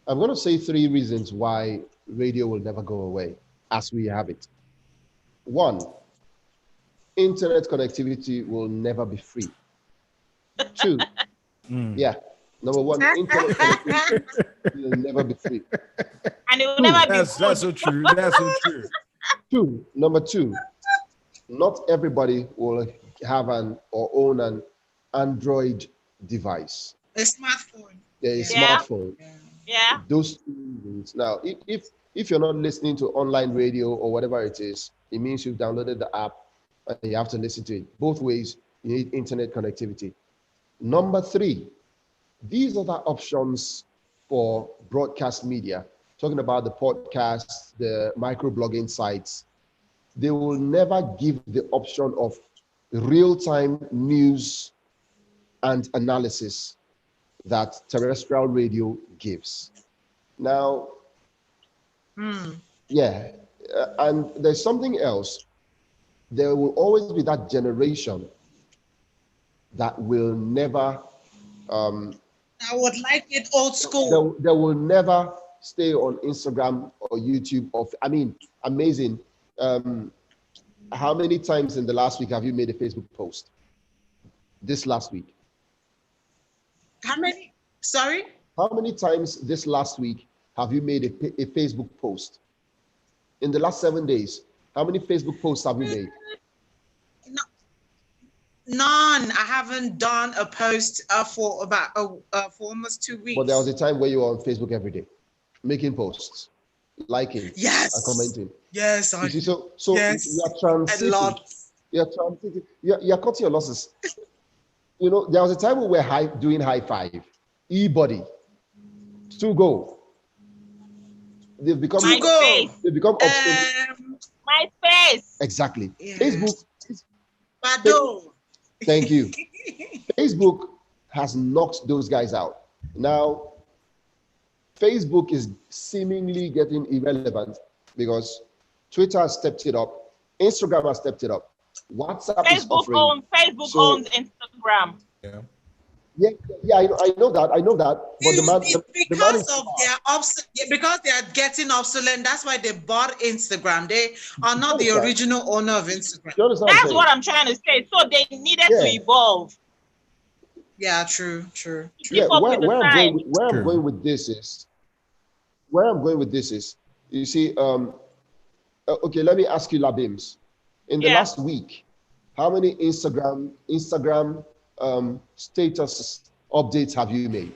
I'm going to say 3 reasons why radio will never go away as we have it. 1, internet connectivity will never be free. 2, yeah. Number 1, internet connectivity will never be free. And it will never be That's so true. That's so true. Number 2, not everybody will have or own an Android device. A smartphone. A smartphone. Yeah. Those 2 reasons. Now, if you're not listening to online radio or whatever it is, it means you've downloaded the app and you have to listen to it. Both ways, you need internet connectivity. Number 3, these are the options for broadcast media. Talking about the podcasts, the microblogging sites, they will never give the option of real-time news and analysis that terrestrial radio gives. Now, and there's something else. There will always be that generation that will never I would like it old school. They will never stay on Instagram or YouTube. Amazing. How many times in the last week have you made a Facebook post? This last week? How many? Sorry? How many times this last week have you made a Facebook post? In the last 7 days, how many Facebook posts have you made? None. I haven't done a post for almost 2 weeks. But there was a time where you were on Facebook every day, making posts, liking, yes, and commenting. Yes, you see, so yes, you are transiting. A lot. You're transiting. You're cutting your losses. You know, there was a time we were doing high five, e-body, to go. They've become They've become my face. Exactly. Yeah. Facebook. Bado. Thank you. Facebook has knocked those guys out. Now, Facebook is seemingly getting irrelevant because Twitter has stepped it up, Instagram has stepped it up, WhatsApp is offering. Facebook owns Instagram. Yeah, I know that. But because they are getting obsolete, that's why they bought Instagram. They are not the original owner of Instagram. That's what I'm trying to say. So they needed to evolve. Yeah, true. Yeah, where I'm going with this is, you see, okay, let me ask you, Labims. In the last week, how many Instagram status updates have you made?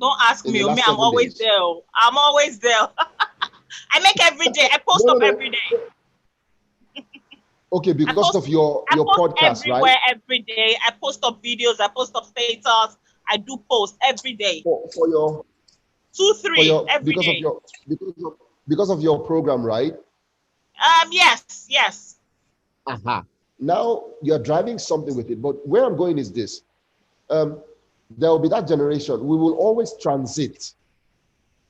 Don't ask me. I'm always there. I'm always there. I make every day. I post every day. Okay, because of your podcast, right? Every day. I post up videos. I post up status. I do post every day. For your 2, 3 every day. Because of your program, right? Yes. Aha. Now you're driving something with it, but where I'm going is this. There will be that generation. We will always transit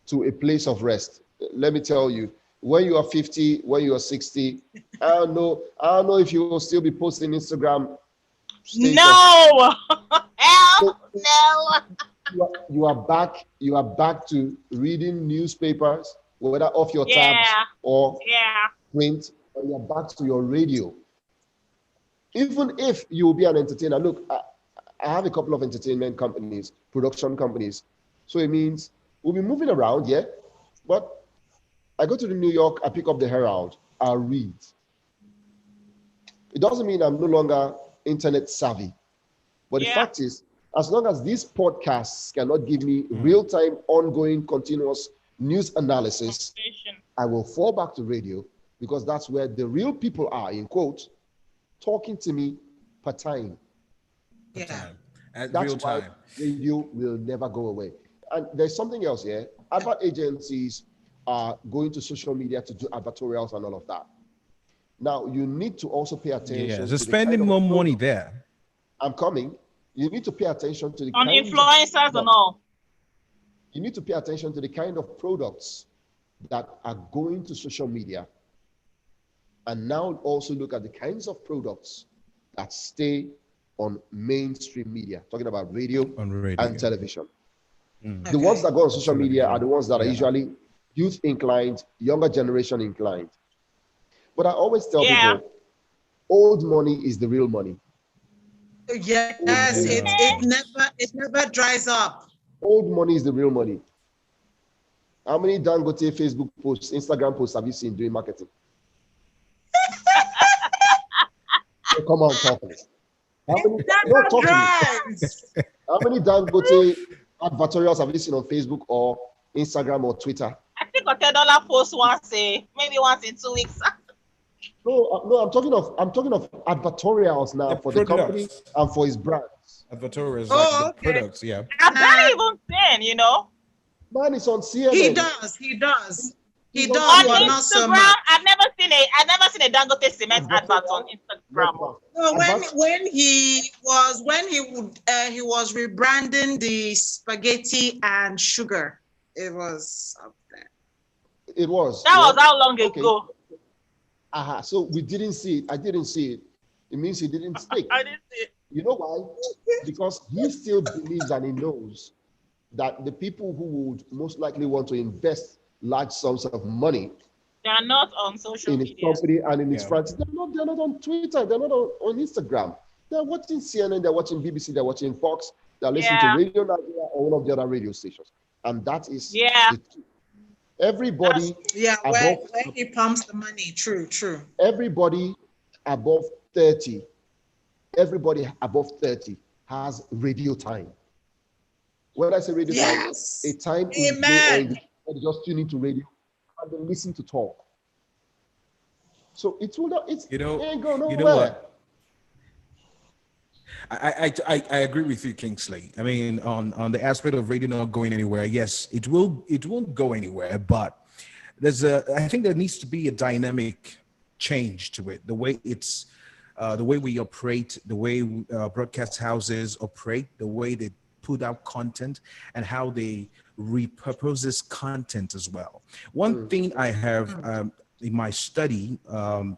to a place of rest. Let me tell you, when you are 50, when you are 60, I don't know if you will still be posting Instagram. No. Hell no. You are back to reading newspapers, whether off your tabs or print, and you're back to your radio. Even if you will be an entertainer, look, I have a couple of entertainment companies, production companies. So it means we'll be moving around, but I go to New York, I pick up the Herald, I read. It doesn't mean I'm no longer internet savvy. But the fact is, as long as these podcasts cannot give me real-time, ongoing, continuous news analysis, I will fall back to radio because that's where the real people are, in quotes, talking to me per time. At that's real time. Radio will never go away. And there's something else here. Advert agencies are going to social media to do advertorials and all of that. Now, you need to also pay attention. So spending more money there. I'm coming. You need to pay attention to the on influencers and all. You need to pay attention to the kind of products that are going to social media, and now also look at the kinds of products that stay on mainstream media, talking about radio, and television. The ones that go on social media are the ones that are usually youth inclined, younger generation inclined. But I always tell people, old money is the real money. Yes, it never dries up. Old money is the real money. How many Dangote Facebook posts, Instagram posts have you seen doing marketing? So come on, talk to me. How many Dangote advertorials have you seen on Facebook or Instagram or Twitter? I think a $10 post maybe once in 2 weeks. No, I'm talking of advertorials now for the company and for his brands. Advertorials, like the products, I've not even seen, you know. Man, it's on CNN. He does. On Instagram, I've never seen a Dangote cement advert on Instagram. No, when he was rebranding the spaghetti and sugar, it was up there. It was. That was how long ago? So we didn't see it. I didn't see it. It means he didn't stick. I didn't see it. You know why? Because he still believes and he knows that the people who would most likely want to invest large sums of money, they are not on social in media. his company and in his friends. They're not on Twitter. They're not on Instagram. They're watching CNN. They're watching BBC. They're watching Fox. They're listening to Radio Nigeria or one of the other radio stations. And that is the truth. Everybody. Where he pumps the money. True. Everybody above 30. Everybody above 30 has radio time. When I say radio time, a time is they just tune into radio and they listen to talk. So it will not. It ain't go nowhere. You know what? I agree with you, Kingsley. I mean, on the aspect of radio not going anywhere, yes, it won't go anywhere. But I think there needs to be a dynamic change to it. The way the way we operate, the way broadcast houses operate, the way they put out content, and how they repurpose this content as well. One thing I have in my study,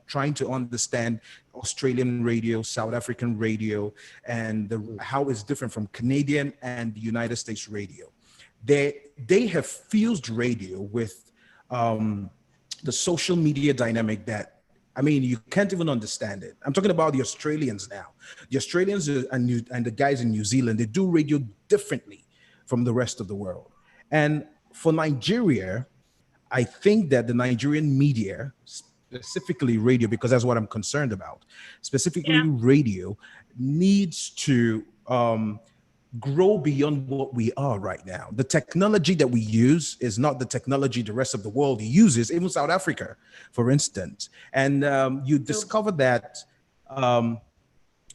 trying to understand Australian radio, South African radio, and how it's different from Canadian and the United States radio. They have fused radio with the social media dynamic that, I mean, you can't even understand it. I'm talking about the Australians now. The Australians and the guys in New Zealand, they do radio differently from the rest of the world. And for Nigeria, I think that the Nigerian media, specifically radio, because that's what I'm concerned about, specifically radio, needs to grow beyond what we are right now. The technology that we use is not the technology the rest of the world uses, even South Africa, for instance. And you discover that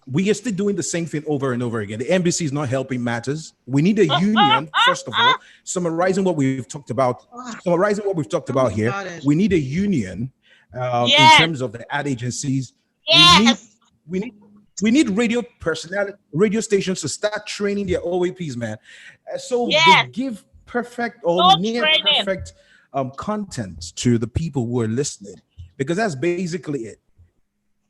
we are still doing the same thing over and over again. The NBC is not helping matters. We need a union, first of all, summarizing what we've talked about here. We need a union in terms of the ad agencies. We need radio stations to start training their OAPs, man. So they give perfect or near perfect content to the people who are listening, because that's basically it.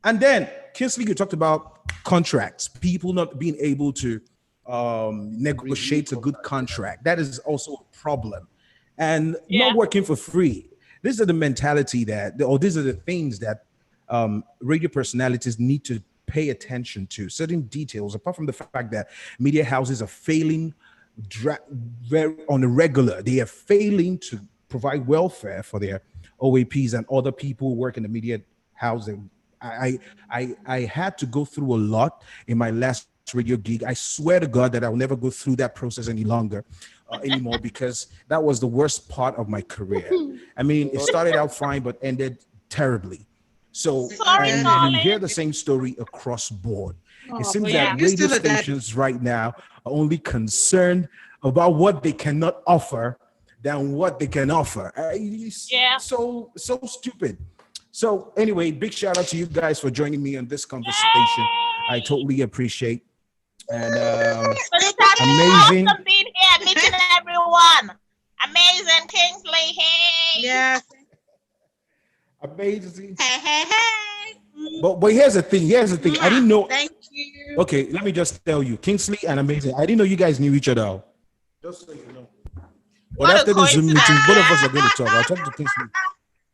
And then, Kingsley, you talked about contracts, people not being able to negotiate a good contract. That is also a problem. And not working for free. These are the mentality these are the things that radio personalities need to pay attention to, certain details, apart from the fact that media houses are failing on a regular. They are failing to provide welfare for their OAPs and other people who work in the media housing. I had to go through a lot in my last radio gig. I swear to God that I'll never go through that process anymore, because that was the worst part of my career. I mean, it started out fine, but ended terribly. So you hear the same story across board. It seems that radio stations right now are only concerned about what they cannot offer than what they can offer. So stupid. So anyway, big shout out to you guys for joining me on this conversation. I totally appreciate And amazing. Awesome being here, meeting everyone. Amazing, Kingsley. Hey. Yes. Amazing. Hey. But here's the thing. I didn't know. Thank you. Okay, let me just tell you, Kingsley and Amazing. I didn't know you guys knew each other. Just so you know. But after the Zoom meeting, both of us are going to talk. I'll talk to Kingsley.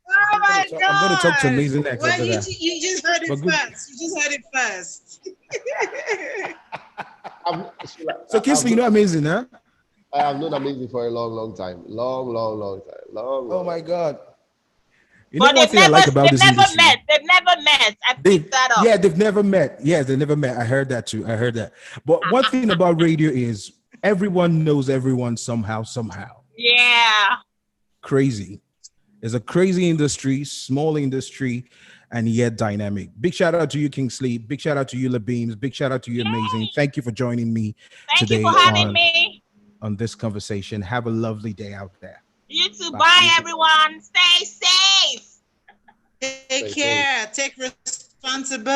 Oh my God. I'm going to talk to Amazing next. Well, you just heard it first. You just heard it first. So Kingsley, you know Amazing, huh? I have known Amazing for a long time. Long time. Oh my God. You know one thing I like about this industry? They've never met. I picked that up. Yeah, they've never met. Yes, they never met. I heard that too. But one thing about radio is everyone knows everyone somehow. Yeah. Crazy. It's a crazy industry, small industry, and yet dynamic. Big shout out to you, Kingsley. Big shout out to you, LaBeams. Big shout out to you, Amazing. Thank you for joining me today. Thank you for having me on this conversation. Have a lovely day out there. You too. Bye everyone. Stay safe. Take care. Take responsibility.